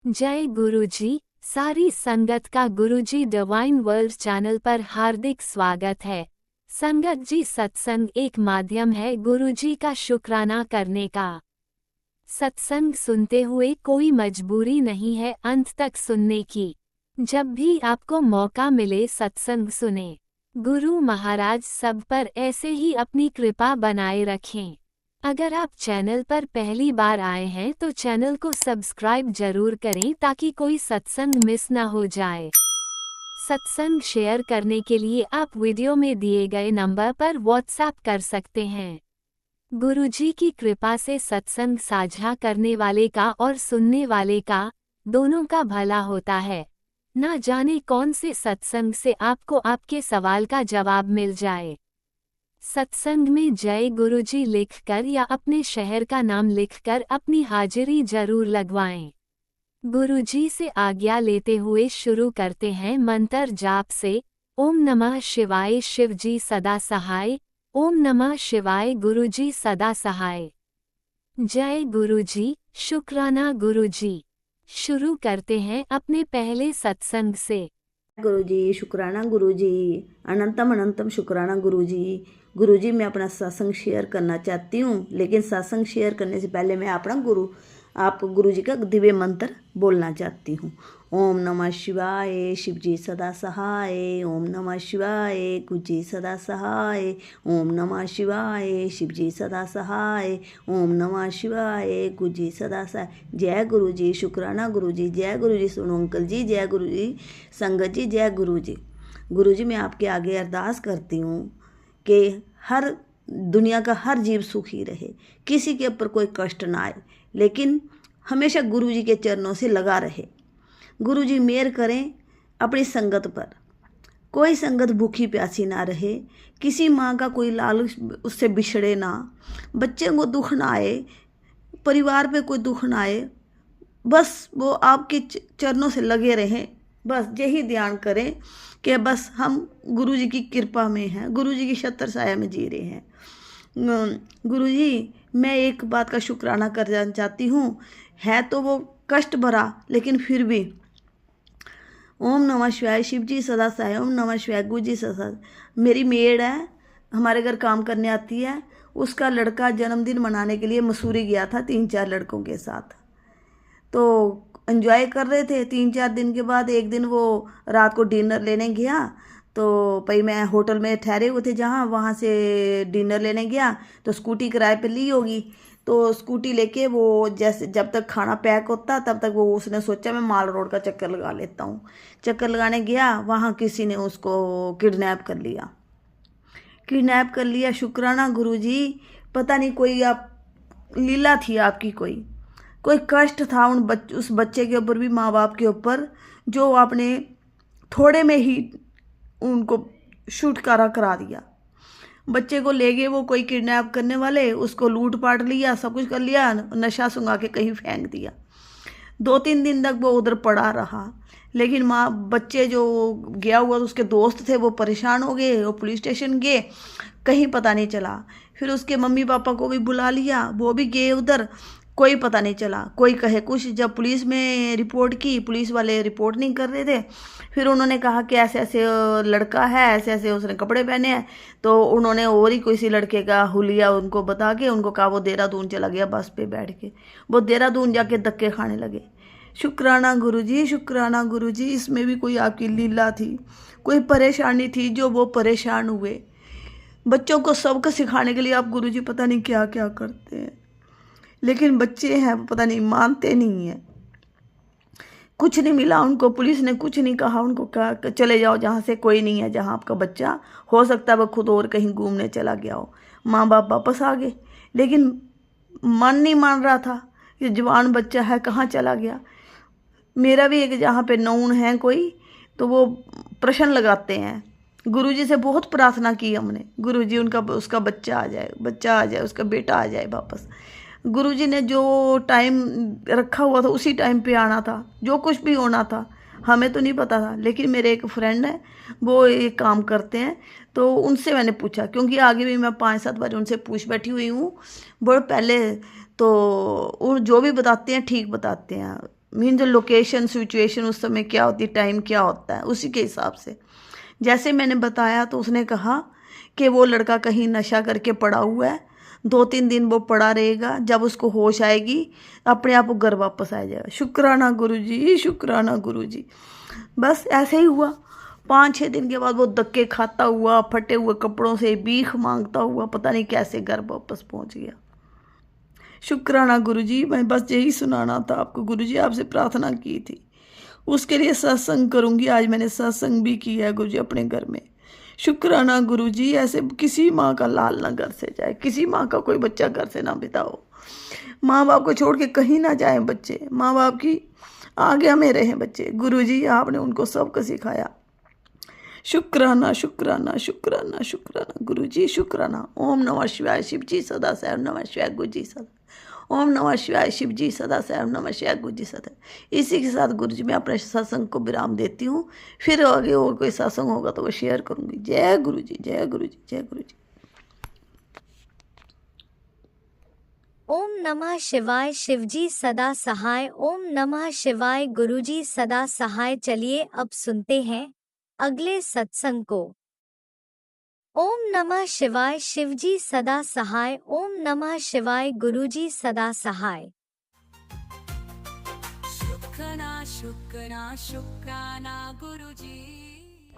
जय गुरुजी। सारी संगत का गुरुजी डिवाइन वर्ल्ड चैनल पर हार्दिक स्वागत है। संगत जी, सत्संग एक माध्यम है गुरुजी का शुक्राना करने का। सत्संग सुनते हुए कोई मजबूरी नहीं है अंत तक सुनने की। जब भी आपको मौका मिले सत्संग सुने। गुरु महाराज सब पर ऐसे ही अपनी कृपा बनाए रखें। अगर आप चैनल पर पहली बार आए हैं तो चैनल को सब्सक्राइब जरूर करें ताकि कोई सत्संग मिस ना हो जाए। सत्संग शेयर करने के लिए आप वीडियो में दिए गए नंबर पर व्हाट्सएप कर सकते हैं। गुरुजी की कृपा से सत्संग साझा करने वाले का और सुनने वाले का दोनों का भला होता है। ना जाने कौन से सत्संग से आपको आपके सवाल का जवाब मिल जाए। सत्संग में जय गुरुजी लिखकर या अपने शहर का नाम लिखकर अपनी हाजिरी जरूर लगवाएं। गुरुजी से आज्ञा लेते हुए शुरू करते हैं मंत्र जाप से। ओम नमः शिवाय शिवजी सदा सहाय। ओम नमः शिवाय गुरुजी सदा सहाय। जय गुरुजी, शुक्राना गुरुजी। शुरू करते हैं अपने पहले सत्संग से। गुरुजी, शुक्राना गुरुजी, अनंतम अनंतम शुक्राना गुरुजी। गुरुजी, मैं अपना सत्संग शेयर करना चाहती हूँ, लेकिन सत्संग शेयर करने से पहले मैं अपना आप गुरुजी का दिव्य मंत्र बोलना चाहती हूँ। ओम नमः शिवाय शिवजी सदा सहाय। ओम नमः शिवाय गुरुजी सदा सहाय। ओम नमः शिवाय शिवजी सदा सहाय। ओम नमः शिवाय गुरुजी सदा सहाय। जय गुरुजी, शुक्राना गुरुजी। जय गुरुजी, सुनो अंकल जी। जय गुरुजी संगत जी। जय गुरुजी। गुरुजी, मैं आपके आगे अरदास करती हूँ कि हर दुनिया का हर जीव सुखी रहे, किसी के ऊपर कोई कष्ट ना आए, लेकिन हमेशा गुरुजी के चरणों से लगा रहे। गुरुजी मेहर करें अपनी संगत पर, कोई संगत भूखी प्यासी ना रहे, किसी माँ का कोई लाल उससे बिछड़े ना, बच्चे को दुख ना आए, परिवार पे कोई दुख ना आए, बस वो आपके चरणों से लगे रहें। बस यही ध्यान करें कि बस हम गुरुजी की कृपा में हैं, गुरुजी की छत्र छाया में जी रहे हैं। गुरुजी, मैं एक बात का शुक्राना करना चाहती हूँ, है तो वो कष्ट भरा लेकिन फिर भी। ओम नमः शिवाय शिवजी सदा सहाय। ओम नमः शिवाय गुरुजी सदा। मेरी मेड है, हमारे घर काम करने आती है, उसका लड़का जन्मदिन मनाने के लिए मसूरी गया था 3-4 लड़कों के साथ। तो एंजॉय कर रहे थे। 3-4 दिन के बाद एक दिन वो रात को डिनर लेने गया। तो भाई मैं होटल में ठहरे हुए थे जहाँ, वहाँ से डिनर लेने गया तो स्कूटी किराए पे ली होगी। तो स्कूटी लेके वो जैसे जब तक खाना पैक होता तब तक वो उसने सोचा मैं माल रोड का चक्कर लगा लेता हूँ। चक्कर लगाने गया, वहाँ किसी ने उसको किडनैप कर लिया। किडनैप कर लिया। शुक्राना गुरुजी, पता नहीं कोई आप लीला थी आपकी, कोई कष्ट था उस बच्चे के ऊपर भी, माँ बाप के ऊपर, जो आपने थोड़े में ही उनको छुटकारा करा दिया। बच्चे को ले गए वो कोई किडनैप करने वाले, उसको लूट पाट लिया, सब कुछ कर लिया, नशा सुंघा के कहीं फेंक दिया। 2-3 दिन तक वो उधर पड़ा रहा। लेकिन माँ बच्चे जो गया हुआ उसके दोस्त थे वो परेशान हो गए, वो पुलिस स्टेशन गए, कहीं पता नहीं चला। फिर उसके मम्मी पापा को भी बुला लिया, वो भी गए उधर, कोई पता नहीं चला। कोई कहे कुछ, जब पुलिस में रिपोर्ट की, पुलिस वाले रिपोर्ट नहीं कर रहे थे। फिर उन्होंने कहा कि ऐसे ऐसे लड़का है, ऐसे ऐसे उसने कपड़े पहने हैं। तो उन्होंने और ही किसी लड़के का हुलिया उनको बता के उनको कहा वो देहरादून चला गया बस पे बैठ के। वो देहरादून जाके धक्के खाने लगे। शुक्राना गुरुजी, शुक्राना गुरुजी, इसमें भी कोई आपकी लीला थी, कोई परेशानी थी जो वो परेशान हुए। बच्चों को सबको सिखाने के लिए आप गुरुजी पता नहीं क्या क्या करते हैं, लेकिन बच्चे हैं वो पता नहीं मानते नहीं है। कुछ नहीं मिला उनको, पुलिस ने कुछ नहीं कहा उनको, कहा चले जाओ जहाँ से, कोई नहीं है जहाँ आपका बच्चा, हो सकता है वो खुद और कहीं घूमने चला गया हो। माँ बाप वापस आ गए, लेकिन मन नहीं मान रहा था, ये जवान बच्चा है कहाँ चला गया। मेरा भी एक जहाँ पे नौन है कोई, तो वो प्रश्न लगाते हैं। गुरुजी से बहुत प्रार्थना की हमने, गुरुजी उसका बच्चा आ जाए, बच्चा आ जाए, उसका बेटा आ जाए वापस। गुरुजी ने जो टाइम रखा हुआ था उसी टाइम पे आना था, जो कुछ भी होना था हमें तो नहीं पता था। लेकिन मेरे एक फ्रेंड है, वो एक काम करते हैं, तो उनसे मैंने पूछा, क्योंकि आगे भी मैं 5-7 बार उनसे पूछ बैठी हुई हूँ बहुत पहले। तो वो जो भी बताते हैं ठीक बताते हैं। मीन जो लोकेशन सिचुएशन उस समय क्या होती है, टाइम क्या होता है, उसी के हिसाब से जैसे मैंने बताया। तो उसने कहा कि वो लड़का कहीं नशा करके पड़ा हुआ है, 2-3 दिन वो पड़ा रहेगा, जब उसको होश आएगी अपने आप वो घर वापस आ जाएगा। शुक्राना गुरुजी, शुक्राना गुरुजी। बस ऐसे ही हुआ। 5-6 दिन के बाद वो धक्के खाता हुआ, फटे हुए कपड़ों से भीख मांगता हुआ पता नहीं कैसे घर वापस पहुंच गया। शुक्राना गुरुजी, मैं बस यही सुनाना था आपको। गुरुजी आपसे प्रार्थना की थी, उसके लिए सत्संग करूंगी। आज मैंने सत्संग भी किया है गुरुजी अपने घर में। शुक्राना गुरुजी। ऐसे किसी माँ का लाल ना घर से जाए, किसी माँ का कोई बच्चा घर से ना बिताओ। माँ बाप को छोड़ के कहीं ना जाए बच्चे, माँ बाप की आज्ञा में रहे बच्चे। गुरुजी आपने उनको सबको सिखाया। शुक्राना शुक्राना शुक्राना शुक्राना गुरुजी, शुक्राना। ओम नमः शिवाय शिव जी सदा सैव नमः शिवाय गुरु जी सदा। ओम नमः शिवाय शिव जी सदा सैव नमः शिवाय गुरु जी सदा। इसी के साथ गुरु जी मैं अपने सत्संग को विराम देती हूँ। फिर आगे और कोई सत्संग होगा तो वो शेयर करूंगी। जय गुरु जी, जय गुरु जी, जय गुरु जी। ओम नमः शिवाय शिवजी सदा सहाय। ओम नमः शिवाय गुरुजी सदा सहाय। चलिए अब सुनते हैं अगले सत्संग को। ओम नमः शिवाय शिवजी सदा सहाय। ओम नमः शिवाय गुरुजी सदा सहाय। शुक्राना शुक्राना शुक्राना गुरुजी।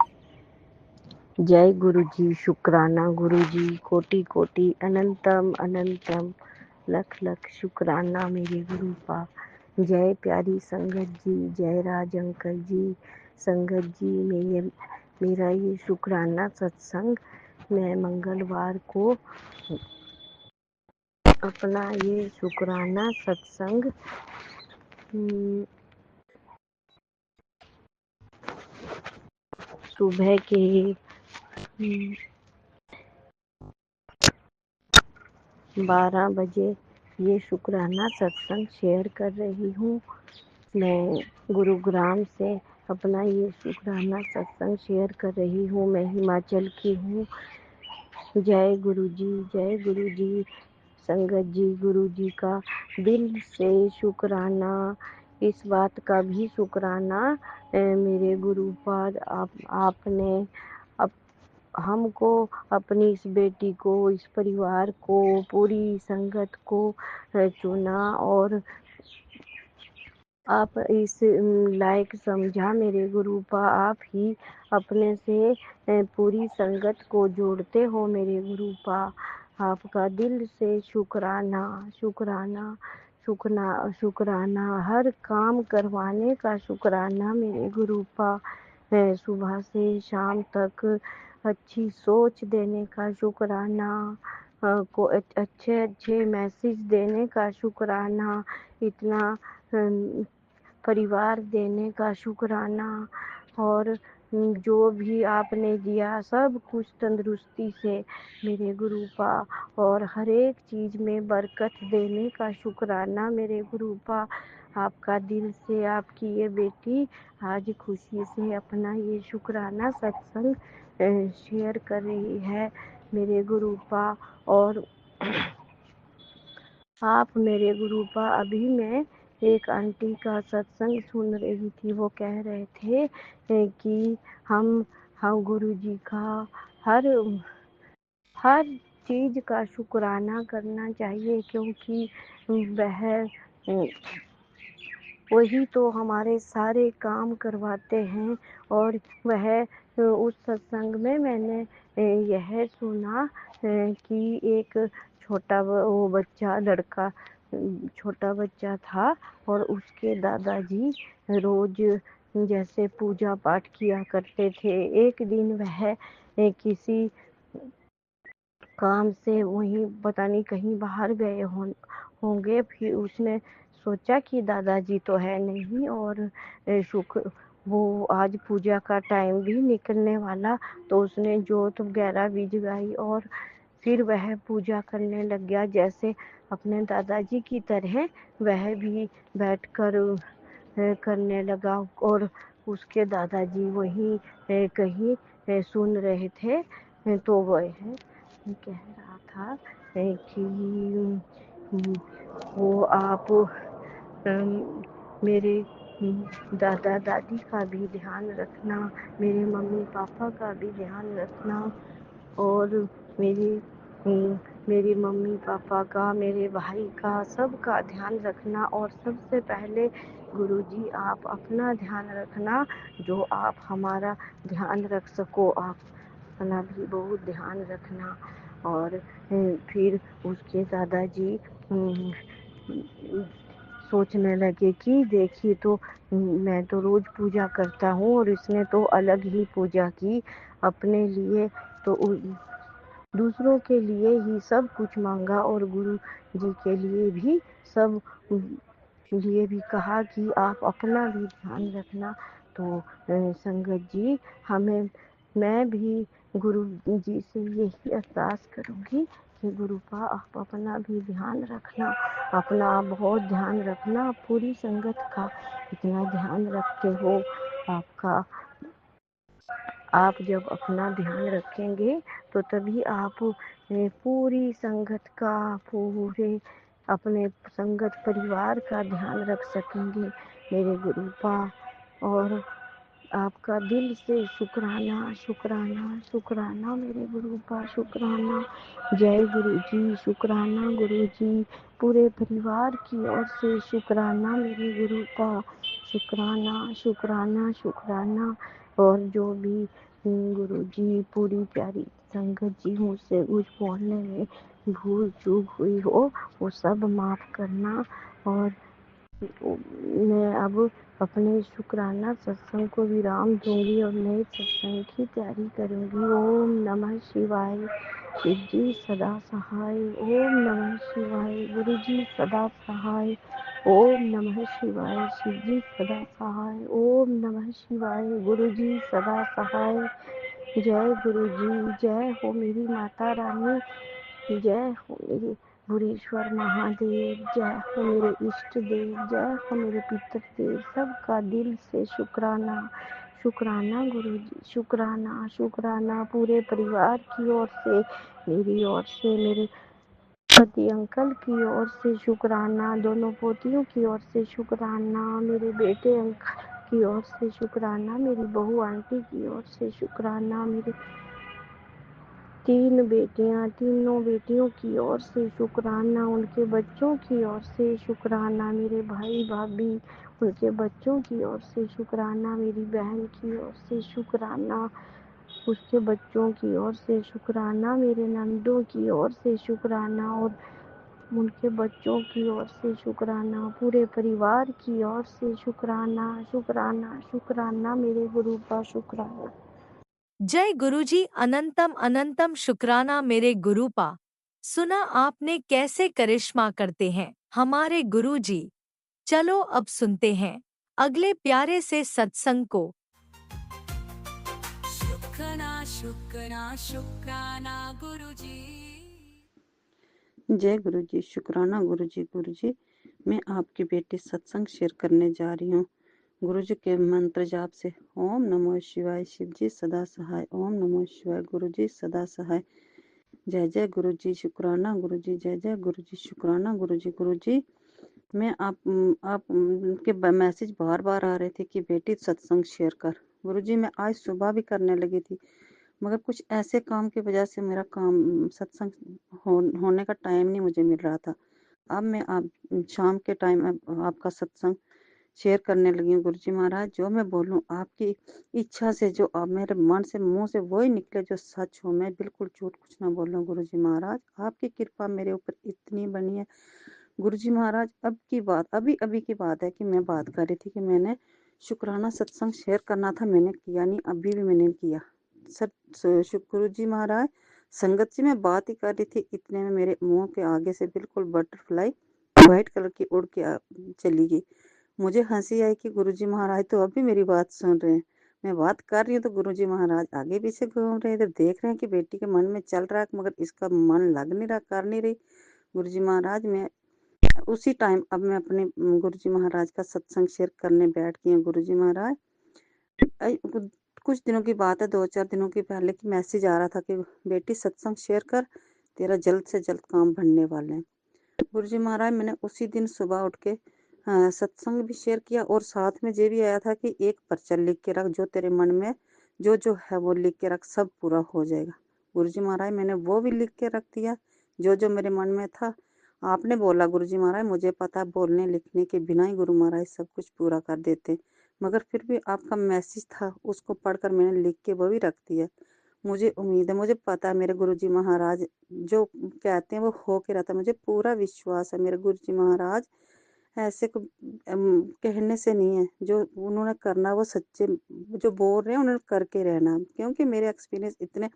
जय गुरुजी, शुक्राना गुरुजी, कोटि कोटि अनंतम अनंतम लख लख शुक्राना मेरे गुरु पा। जय प्यारी संगत जी, जय राज अंकल जी। संगत जी मेरा ये शुक्राना सत्संग मैं मंगलवार को अपना ये शुक्राना सत्संग सुबह के 12 बजे ये शुक्राना सत्संग शेयर कर रही हूँ। मैं गुरुग्राम से अपना ये शुक्राना सत्संग शेयर कर रही हूँ। मैं हिमाचल की हूँ। जय गुरुजी, जय गुरुजी। संगत जी, गुरुजी का दिल से शुक्राना। इस बात का भी शुक्राना मेरे गुरुपाद आपने हमको, अपनी इस बेटी को, इस परिवार को, पूरी संगत को चुना और आप इस लायक समझा मेरे गुरुपा। आप ही अपने से पूरी संगत को जोड़ते हो मेरे गुरुपा। आपका दिल से शुक्राना, शुक्राना, शुक्राना। हर काम करवाने का शुक्राना मेरे गुरुपा। सुबह से शाम तक अच्छी सोच देने का शुक्राना, को अच्छे अच्छे मैसेज देने का शुक्राना, इतना परिवार देने का शुक्राना, और जो भी आपने दिया सब कुछ तंदुरुस्ती से मेरे गुरुपा, और हर एक चीज़ में बरकत देने का शुक्राना मेरे गुरुपा। आपका दिल से आपकी ये बेटी आज खुशी से अपना ये शुक्राना सत्संग शेयर कर रही है मेरे गुरुपा। और आप मेरे गुरुपा, अभी मैं एक आंटी का सत्संग सुन रही थी। वो कह रहे थे कि हम गुरुजी का हर चीज़ का शुक्राना करना चाहिए, क्योंकि वही तो हमारे सारे काम करवाते हैं। और वह उस सत्संग में मैंने यह सुना कि एक छोटा बच्चा था, और उसके दादाजी रोज जैसे पूजा पाठ किया करते थे। एक दिन वह किसी काम से वहीं पता नहीं कहीं बाहर गए होंगे। फिर उसने सोचा कि दादाजी तो है नहीं, और वो आज पूजा का टाइम भी निकलने वाला, तो उसने जोत वगैरह भी जगाई और फिर वह पूजा करने लग गया। जैसे अपने दादाजी की तरह वह भी बैठकर करने लगा, और उसके दादाजी वहीं कहीं सुन रहे थे। तो वह कह रहा था कि वो आप मेरे दादा दादी का भी ध्यान रखना, मेरे मम्मी पापा का भी ध्यान रखना, और मेरी मेरी मम्मी पापा का, मेरे भाई का, सबका ध्यान रखना। और सबसे पहले गुरुजी आप अपना ध्यान रखना, जो आप हमारा ध्यान रख सको, आप अपना भी बहुत ध्यान रखना। और फिर उसके दादाजी सोचने लगे कि देखिए तो मैं तो रोज पूजा करता हूँ और इसने तो अलग ही पूजा की, अपने लिए तो दूसरों के लिए ही सब कुछ मांगा, और गुरु जी के लिए भी सब लिए भी कहा कि आप अपना भी ध्यान रखना। तो संगत जी, हमें मैं भी गुरु जी से यही अरदास करूँगी कि गुरुपा आप अपना भी ध्यान रखना, अपना बहुत ध्यान रखना, पूरी संगत का इतना ध्यान रखते हो। आपका आप जब अपना ध्यान रखेंगे तो तभी आप पूरी संगत का, पूरे अपने संगत परिवार का ध्यान रख सकेंगे मेरे गुरुपा। और आपका दिल से शुक्राना शुक्राना शुक्राना मेरे गुरुपा, शुक्राना। जय गुरु जी, शुक्राना गुरु जी, पूरे परिवार की ओर से शुक्राना मेरे गुरुपा, शुक्राना शुक्राना शुक्राना। और जो भी गुरु जी पूरी प्यारी संगत जी मुझसे कुछ बोलने में भूल चूक हुई हो वो सब माफ करना। और मैं अब अपने शुक्राना सत्संग को विराम दूंगी और नए सत्संग की तैयारी करूंगी। ओम नमः शिवाय, शिव जी सदा सहाय। ओम नमः शिवाय, गुरु जी सदा सहाय। ओम नमः शिवाय, शिव जी सदा सहाय। ओम नमः शिवाय, गुरु जी सदा सहाय। जय गुरु जी, जय हो मेरी माता रानी, जय हो मेरे भुरेश्वर महादेव, जय हो मेरे इष्ट देव, जय हो मेरे पितर देव, सबका दिल से शुक्राना शुक्राना गुरु जी, शुक्राना शुक्राना। पूरे परिवार की ओर से, मेरी ओर से, मेरे पति अंकल की ओर से शुक्राना, दोनों पोतियों की ओर से शुक्राना, मेरे बेटे अंकल की ओर से शुक्राना, मेरी बहू आंटी की ओर से शुक्राना, मेरे 3 बेटियां, तीनों बेटियों की ओर से शुक्राना, उनके बच्चों की ओर से शुक्राना, मेरे भाई भाभी उनके बच्चों की ओर से शुक्राना, मेरी बहन की ओर से शुक्राना, उसके बच्चों की ओर से शुक्राना, मेरे नंदों की ओर से शुक्राना और उनके बच्चों की ओर से शुक्राना, पूरे परिवार की ओर से शुक्राना शुक्राना शुक्राना मेरे गुरु का शुक्राना। जय गुरुजी, अनंतम अनंतम शुक्राना मेरे गुरुपा। सुना आपने कैसे करिश्मा करते हैं हमारे गुरुजी। चलो अब सुनते हैं अगले प्यारे से सत्संग को। शुक्राना शुक्राना शुक्राना गुरुजी। जय गुरु जी, शुक्राना गुरु जी। मैं आपकी बेटी सत्संग शेयर करने जा रही हूँ गुरु जी के मंत्र जाप से। ओम नमो शिवाय, शिव जी सदा सहाय। ओम नमो शिवाय, गुरु जी सदा सहाय। जय जय गुरु जी, शुक्राना गुरु जी, जय जय गुरु जी, शुक्राना गुरु जी। मैं आप के मैसेज बार बार आ रहे थे कि बेटी सत्संग शेयर कर। गुरु जी मैं आज सुबह भी करने लगी थी, मगर कुछ ऐसे काम की वजह से मेरा काम सत्संग होने का टाइम नहीं मुझे मिल रहा था। अब मैं आप शाम के टाइम आपका सत्संग शेयर करने लगी हूँ। गुरुजी महाराज जो मैं बोलूँ आपकी इच्छा से, जो आप मेरे मन से मुंह से वही निकले जो सच हो, मैं बिल्कुल झूठ कुछ ना बोलूँ। गुरुजी महाराज आपकी कृपा मेरे ऊपर इतनी बनी है। गुरुजी महाराज अब की बात, अभी की बात है कि मैं बात कर रही थी कि मैंने शुक्राना सत्संग शेयर करना था, मैंने किया नहीं, अभी भी मैंने किया। गुरु जी महाराज संगत से मैं बात ही कर रही थी, इतने में मेरे मुंह के आगे से बिल्कुल बटरफ्लाई व्हाइट कलर की उड़ के चली गई। मुझे हंसी आई कि गुरुजी महाराज तो अभी मेरी बात सुन रहे हैं। मैं बात कर रही हूँ तो गुरुजी महाराज आगे पीछे घूम रहे हैं, इधर देख रहे हैं कि बेटी के मन में चल रहा है मगर इसका मन लग नहीं रहा, कर नहीं रही। गुरुजी महाराज मैं उसी टाइम अब मैं अपने गुरुजी महाराज का सत्संग शेयर करने बैठ गई हूँ। गुरुजी महाराज कुछ दिनों की बात है, 2-4 दिनों की पहले की मैसेज आ रहा था कि बेटी सत्संग शेयर कर, तेरा जल्द से जल्द काम बनने वाले हैं। गुरुजी महाराज मैंने उसी दिन सुबह उठ के सत्संग भी शेयर किया और साथ में ये भी आया था कि एक पर्चा लिख के रख, जो तेरे मन में जो है वो लिख के रख, सब पूरा हो जाएगा। गुरुजी महाराज मैंने वो भी लिख के रख दिया, जो मेरे मन में था। आपने बोला गुरुजी महाराज, मुझे पता बोलने लिखने के बिना ही गुरु महाराज सब कुछ पूरा कर देते, मगर फिर भी आपका मैसेज था, उसको पढ़कर मैंने लिख के वो भी रख दिया। मुझे उम्मीद है, मुझे पता है मेरे गुरुजी महाराज जो कहते हैं वो हो के रहता है। मुझे पूरा विश्वास है मेरे गुरुजी महाराज ऐसे कहने से नहीं है, जो उन्होंने करना वो सच्चे, जो बोल रहे हैं उन्होंने करके रहना। क्योंकि मेरे एक्सपीरियंस इतने,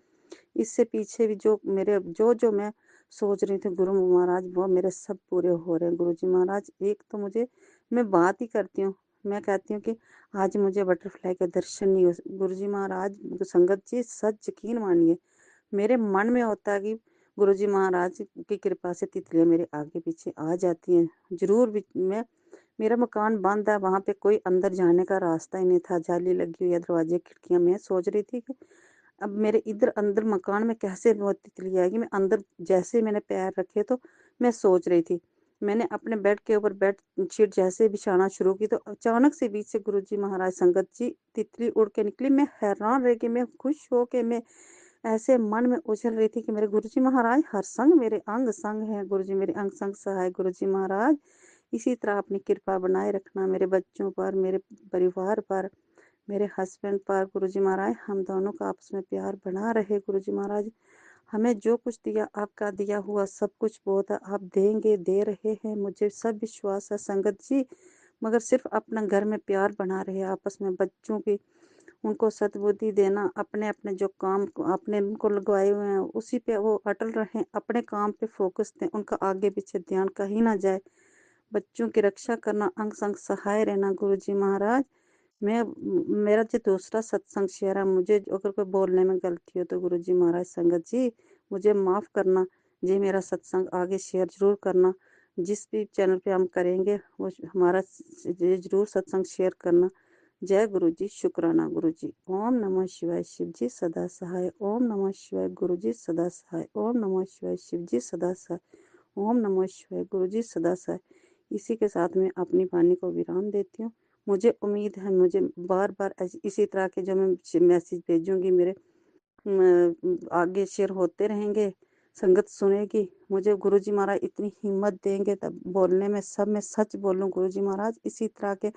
इससे पीछे भी जो मेरे जो मैं सोच रही थी गुरु महाराज, वो मेरे सब पूरे हो रहे हैं गुरुजी महाराज। एक तो मुझे, मैं बात ही करती हूँ, मैं कहती हूँ कि आज मुझे बटरफ्लाई के दर्शन नहीं हुए। गुरुजी महाराज, संगत जी सच यकीन मानिए, मेरे मन में होता है कि गुरुजी महाराज की कृपा से तितलियां मेरे आगे पीछे आ जाती हैं। जरूर भी मैं, मेरा मकान बंद है, वहां पे कोई अंदर जाने का रास्ता ही नहीं था, जाली लगी हुई है दरवाजे खिड़कियां। मैं सोच रही थी कि अब मेरे इधर अंदर मकान में कैसे वो तितली आएगी। मैं अंदर जैसे मैंने पैर रखे तो मैं सोच रही थी, मैंने अपने बेड के ऊपर बेड शीट जैसे बिछाना शुरू की तो अचानक से बीच से गुरुजी महाराज, संगत जी, तितली उड़ के निकली। मैं हैरान रह गई, मैं खुश हो के मैं ऐसे मन में उछल रही थी कि मेरे गुरुजी महाराज हर संग मेरे अंग संग है, गुरुजी मेरे अंग संग सहाय। गुरुजी महाराज इसी तरह अपनी कृपा बनाए रखना मेरे बच्चों पर, मेरे परिवार पर, मेरे हस्बैंड पर। गुरुजी महाराज हम दोनों का आपस में प्यार बना रहे। गुरुजी महाराज हमें जो कुछ दिया आपका दिया हुआ सब कुछ बहुत है, आप देंगे, दे रहे हैं, मुझे सब विश्वास है संगत जी। मगर सिर्फ अपना घर में प्यार बना रहे, आपस में बच्चों की, उनको सद्बुद्धि देना, अपने अपने जो काम आपने उनको लगवाए हुए हैं उसी पे वो अटल रहें, अपने काम पे फोकस दें, उनका आगे पीछे ध्यान कहीं ना जाए। बच्चों की रक्षा करना, अंग संग सहाय रहना। गुरुजी महाराज मैं, मेरा जो दूसरा सत्संग शेयर है, मुझे अगर कोई बोलने में गलती हो तो गुरुजी महाराज, संगत जी मुझे माफ़ करना। जी मेरा सत्संग आगे शेयर जरूर करना, जिस भी चैनल पे हम करेंगे वो हमारा ये जरूर सत्संग शेयर करना। जय गुरु जी, शुक्राना गुरु जी। ओम नमः शिवाय, शिव जी सदा सहाय। ओम नमः शिवाय, गुरु जी सदा सहाय। ओम नमः शिवाय, शिव जी सदा सहाय। ओम नमः शिवाय, गुरु जी सदा सहाय। इसी के साथ मैं अपनी वाणी को विराम देती हूँ। मुझे उम्मीद है, मुझे बार बार इसी तरह के जो मैं मैसेज भेजूंगी मेरे आगे शेयर होते रहेंगे, संगत सुनेगी। मुझे गुरुजी महाराज इतनी हिम्मत देंगे तब बोलने में, सब मैं सच बोलूं। गुरुजी महाराज इसी तरह के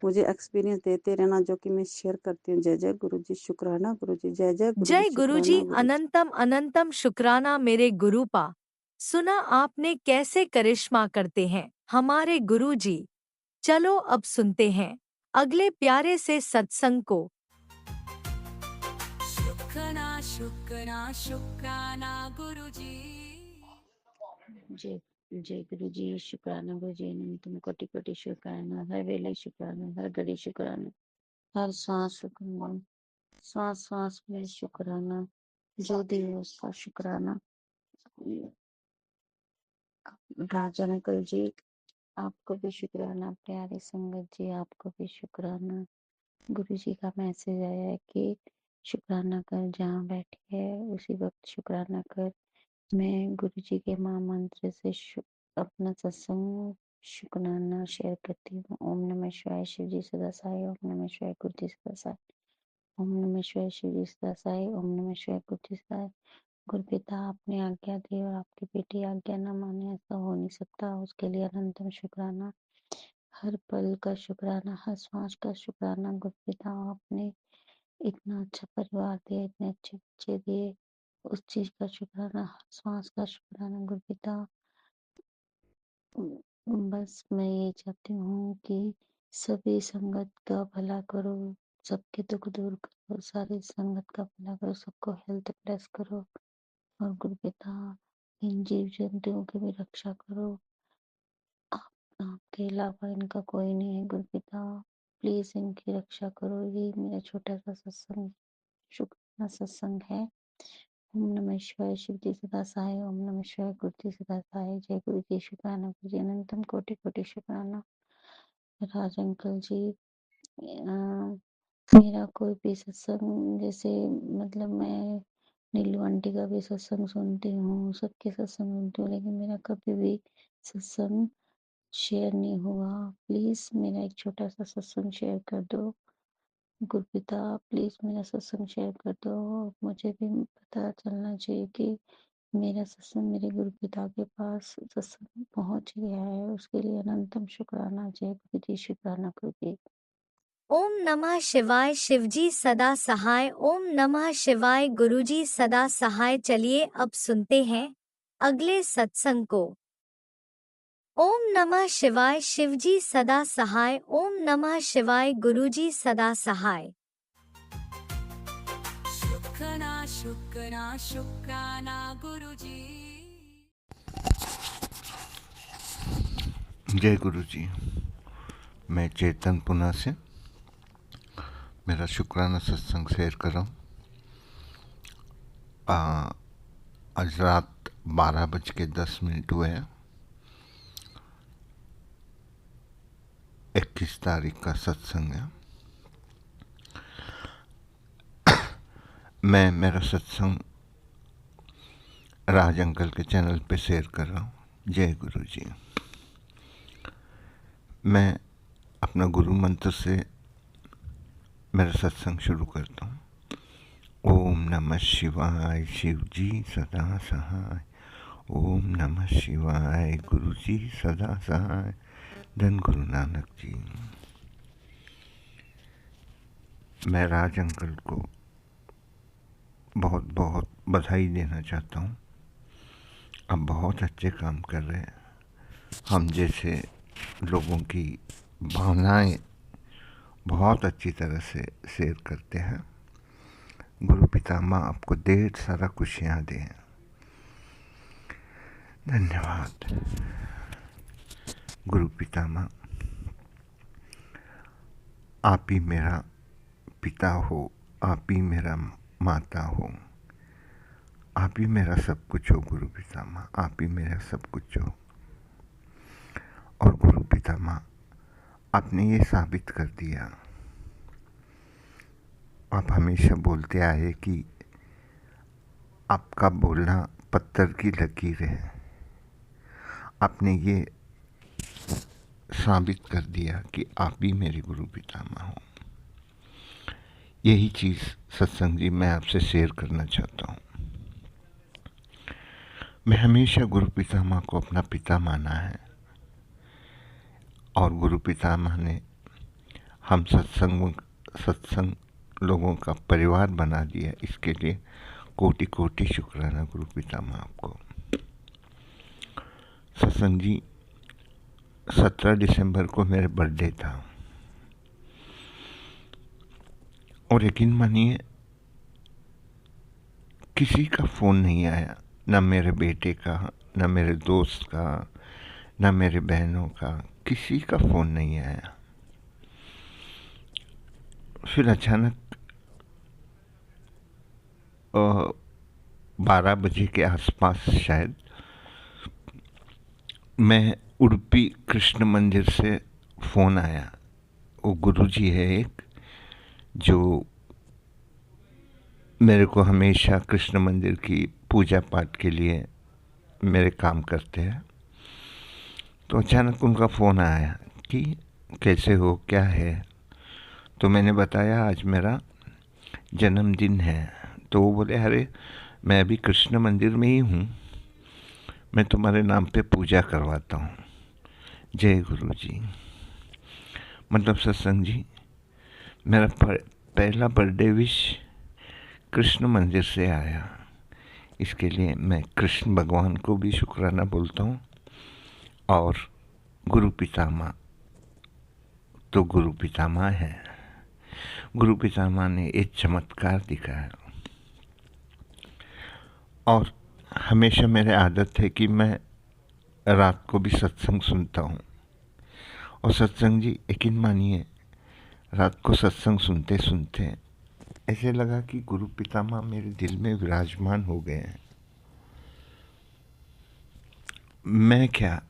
मुझे एक्सपीरियंस देते रहना, जो कि मैं शेयर करती हूँ। जय जय गुरु जी, शुक्राना गुरु जी। जय जय गुरु जी, जय गुरुजी, शुक्राना गुरु जी। अनंतम अनंतम शुक्राना मेरे गुरुपा। सुना आपने कैसे करिश्मा करते हैं हमारे गुरुजी। चलो अब सुनते हैं अगले प्यारे से सत्संग को। शुक्राना शुक्राना शुक्राना गुरुजी। जय जय गुरु जी, शुक्राना गुरु जी, अनंतम कोटि कोटि शुक्राना, हर वेले शुक्राना, हर घड़ी शुक्राना, हर सांस शुक्राना, सांस सांस में शुक्राना, जो दिया उसका शुक्राना। राजा अंकल जी, आपको भी शुक्राना। प्यारे संगत जी, आपको भी शुक्राना। गुरु जी का मैसेज आया है कि शुक्राना कर, जहाँ बैठी है उसी वक्त शुक्राना कर। मैं गुरु जी के महामंत्र से अपना सत्संग शुक्राना शेयर करती हूँ। ओम नमः शिवाय, शिव जी सदा सहाय। ओम नमः शिवाय, गुरु जी सदा सहाय। ओम नमः शिवाय, शिव जी सदा सहाय। ओम नमः शिवाय, गुरु जी सदा सहाय। गुरुपिता आपने आज्ञा दी और आपकी बेटी आज्ञा न माने, ऐसा हो नहीं सकता। उसके लिए अनंतम शुक्राना, हर पल का शुक्राना, हर सांस का शुक्राना। गुरुपिता आपने इतना अच्छा परिवार दिया, इतने अच्छे बच्चे दिए, उस चीज का शुक्राना, हर सांस का शुक्राना। गुरुपिता बस मैं ये चाहती हूँ कि सभी संगत का भला करो, सबके दुख दूर करो, सारी संगत का भला करो, सबको हेल्थ ब्लेस करो। और गुरुपिता इन जीव जंतुओं की भी रक्षा करो। आपके अलावा इनका कोई नहीं है गुरुपिता, प्लीज इनकी रक्षा करो। ये मेरा छोटा सा सत्संग, शुक्राना सत्संग है। ओम नमः शिवाय, शिव जी सदा सहाय। ओम नमः शिवाय, गुरु जी सदा सहाय। जय गुरु जी, शुक्राना गुरु जी, अनंतम कोटि कोटि शुक्राना। राज अंकल जी, मेरा कोई भी सत्संग, जैसे मतलब मैं नीलू आंटी का भी सत्संग सुनती हूँ, सबके सत्संग सुनती हूँ, लेकिन मेरा कभी भी सत्संग शेयर नहीं हुआ, प्लीज़ मेरा एक छोटा सा सत्संग शेयर कर दो। गुरुपिता प्लीज़ मेरा सत्संग शेयर कर दो। मुझे भी पता चलना चाहिए कि मेरा सत्संग मेरे गुरुपिता के पास सत्संग पहुंच गया है, उसके लिए अनंतम शुक्राना। जय गुरु जी, शुक्राना गुरु जी। ओम नमः शिवाय। शिवजी सदा सहाय। ओम नमः शिवाय। गुरुजी सदा सहाय। चलिए अब सुनते हैं अगले सत्संग को। ओम नमः शिवाय। शिवजी सदा सहाय। ओम नमः शिवाय। गुरुजी सदा सहाय। शुक्राना गुरुजी। जय गुरु जी। मैं चेतन पुना से मेरा शुक्राना सत्संग शेयर कर रहा हूँ। आज रात 12:10 हुए हैं। 21 तारीख का सत्संग है। मैं मेरा सत्संग राज अंकल के चैनल पे शेयर कर रहा हूँ। जय गुरु जी। मैं अपना गुरु मंत्र से मेरा सत्संग शुरू करता हूँ। ओम नमः शिवाय। शिव जी सदा सहाय। ओम नमः शिवाय। गुरु जी सदा सहाय। धन गुरु नानक जी। मैं राज अंकल को बहुत बहुत बधाई देना चाहता हूँ। अब बहुत अच्छे काम कर रहे हैं। हम जैसे लोगों की भावनाएं बहुत अच्छी तरह से शेयर करते हैं। गुरु पितामह आपको ढेर सारा खुशियाँ दें। धन्यवाद। गुरु पितामह, आप ही मेरा पिता हो, आप ही मेरा माता हो, आप ही मेरा सब कुछ हो। गुरु पितामह, आप ही मेरा सब कुछ हो। और गुरु पितामह, आपने ये साबित कर दिया। आप हमेशा बोलते आए कि आपका बोलना पत्थर की लकीर है। आपने ये साबित कर दिया कि आप ही मेरे गुरु पितामह हो। यही चीज़ सत्संग जी मैं आपसे शेयर करना चाहता हूँ। मैं हमेशा गुरु पितामह को अपना पिता माना है और गुरु पितामह ने हम सत्संग लोगों का परिवार बना दिया। इसके लिए कोटि कोटि शुक्राना गुरु पितामह आपको। सत्संग जी, 17 दिसंबर को मेरे बर्थडे था और यकीन मानिए किसी का फ़ोन नहीं आया, ना मेरे बेटे का, ना मेरे दोस्त का, ना मेरे बहनों का, किसी का फ़ोन नहीं आया। फिर अचानक 12 बजे के आसपास शायद मैं उडुपी कृष्ण मंदिर से फ़ोन आया। वो गुरुजी है एक, जो मेरे को हमेशा कृष्ण मंदिर की पूजा पाठ के लिए मेरे काम करते हैं। तो अचानक उनका फ़ोन आया कि कैसे हो, क्या है। तो मैंने बताया आज मेरा जन्मदिन है। तो वो बोले, अरे मैं अभी कृष्ण मंदिर में ही हूँ, मैं तुम्हारे नाम पे पूजा करवाता हूँ। जय गुरु जी। मतलब सत्संग जी, मेरा पहला बर्थडे विश कृष्ण मंदिर से आया। इसके लिए मैं कृष्ण भगवान को भी शुक्राना बोलता हूँ। और गुरु पितामह तो गुरु पितामह है। गुरु पितामह ने एक चमत्कार दिखाया। और हमेशा मेरे आदत है कि मैं रात को भी सत्संग सुनता हूँ। और सत्संग जी, यकीन मानिए, रात को सत्संग सुनते सुनते ऐसे लगा कि गुरु पितामह मेरे दिल में विराजमान हो गए हैं। मैं क्या,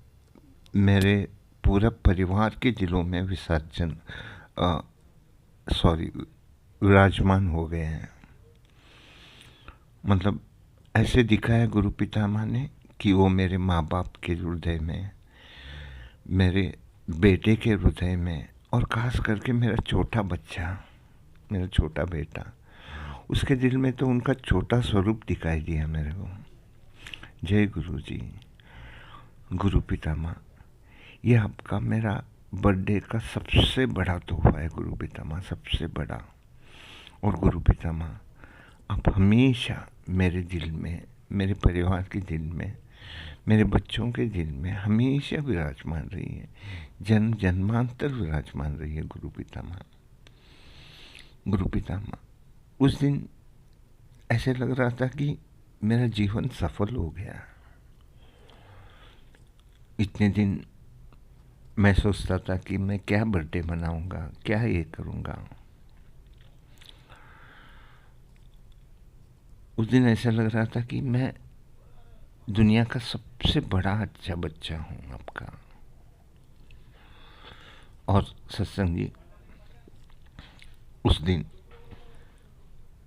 मेरे पूरा परिवार के दिलों में विराजमान हो गए हैं। मतलब ऐसे दिखाया गुरु पितामह ने कि वो मेरे माँ बाप के हृदय में, मेरे बेटे के हृदय में, और ख़ास करके मेरा छोटा बच्चा, मेरा छोटा बेटा, उसके दिल में तो उनका छोटा स्वरूप दिखाई दिया मेरे को। जय गुरु जी। गुरु पितामह, ये आपका मेरा बर्थडे का सबसे बड़ा तोहफा है गुरु पितामह, सबसे बड़ा। और गुरु पितामह, आप हमेशा मेरे दिल में, मेरे परिवार के दिल में, मेरे बच्चों के दिल में हमेशा विराजमान रही है, जन्म जन्मांतर विराजमान रही है गुरु पितामह। गुरु पितामह, उस दिन ऐसे लग रहा था कि मेरा जीवन सफल हो गया। इतने दिन मैं सोचता था कि मैं क्या बर्थडे मनाऊंगा, क्या ये करूंगा। उस दिन ऐसा लग रहा था कि मैं दुनिया का सबसे बड़ा अच्छा बच्चा हूँ आपका। और सत्संग जी, उस दिन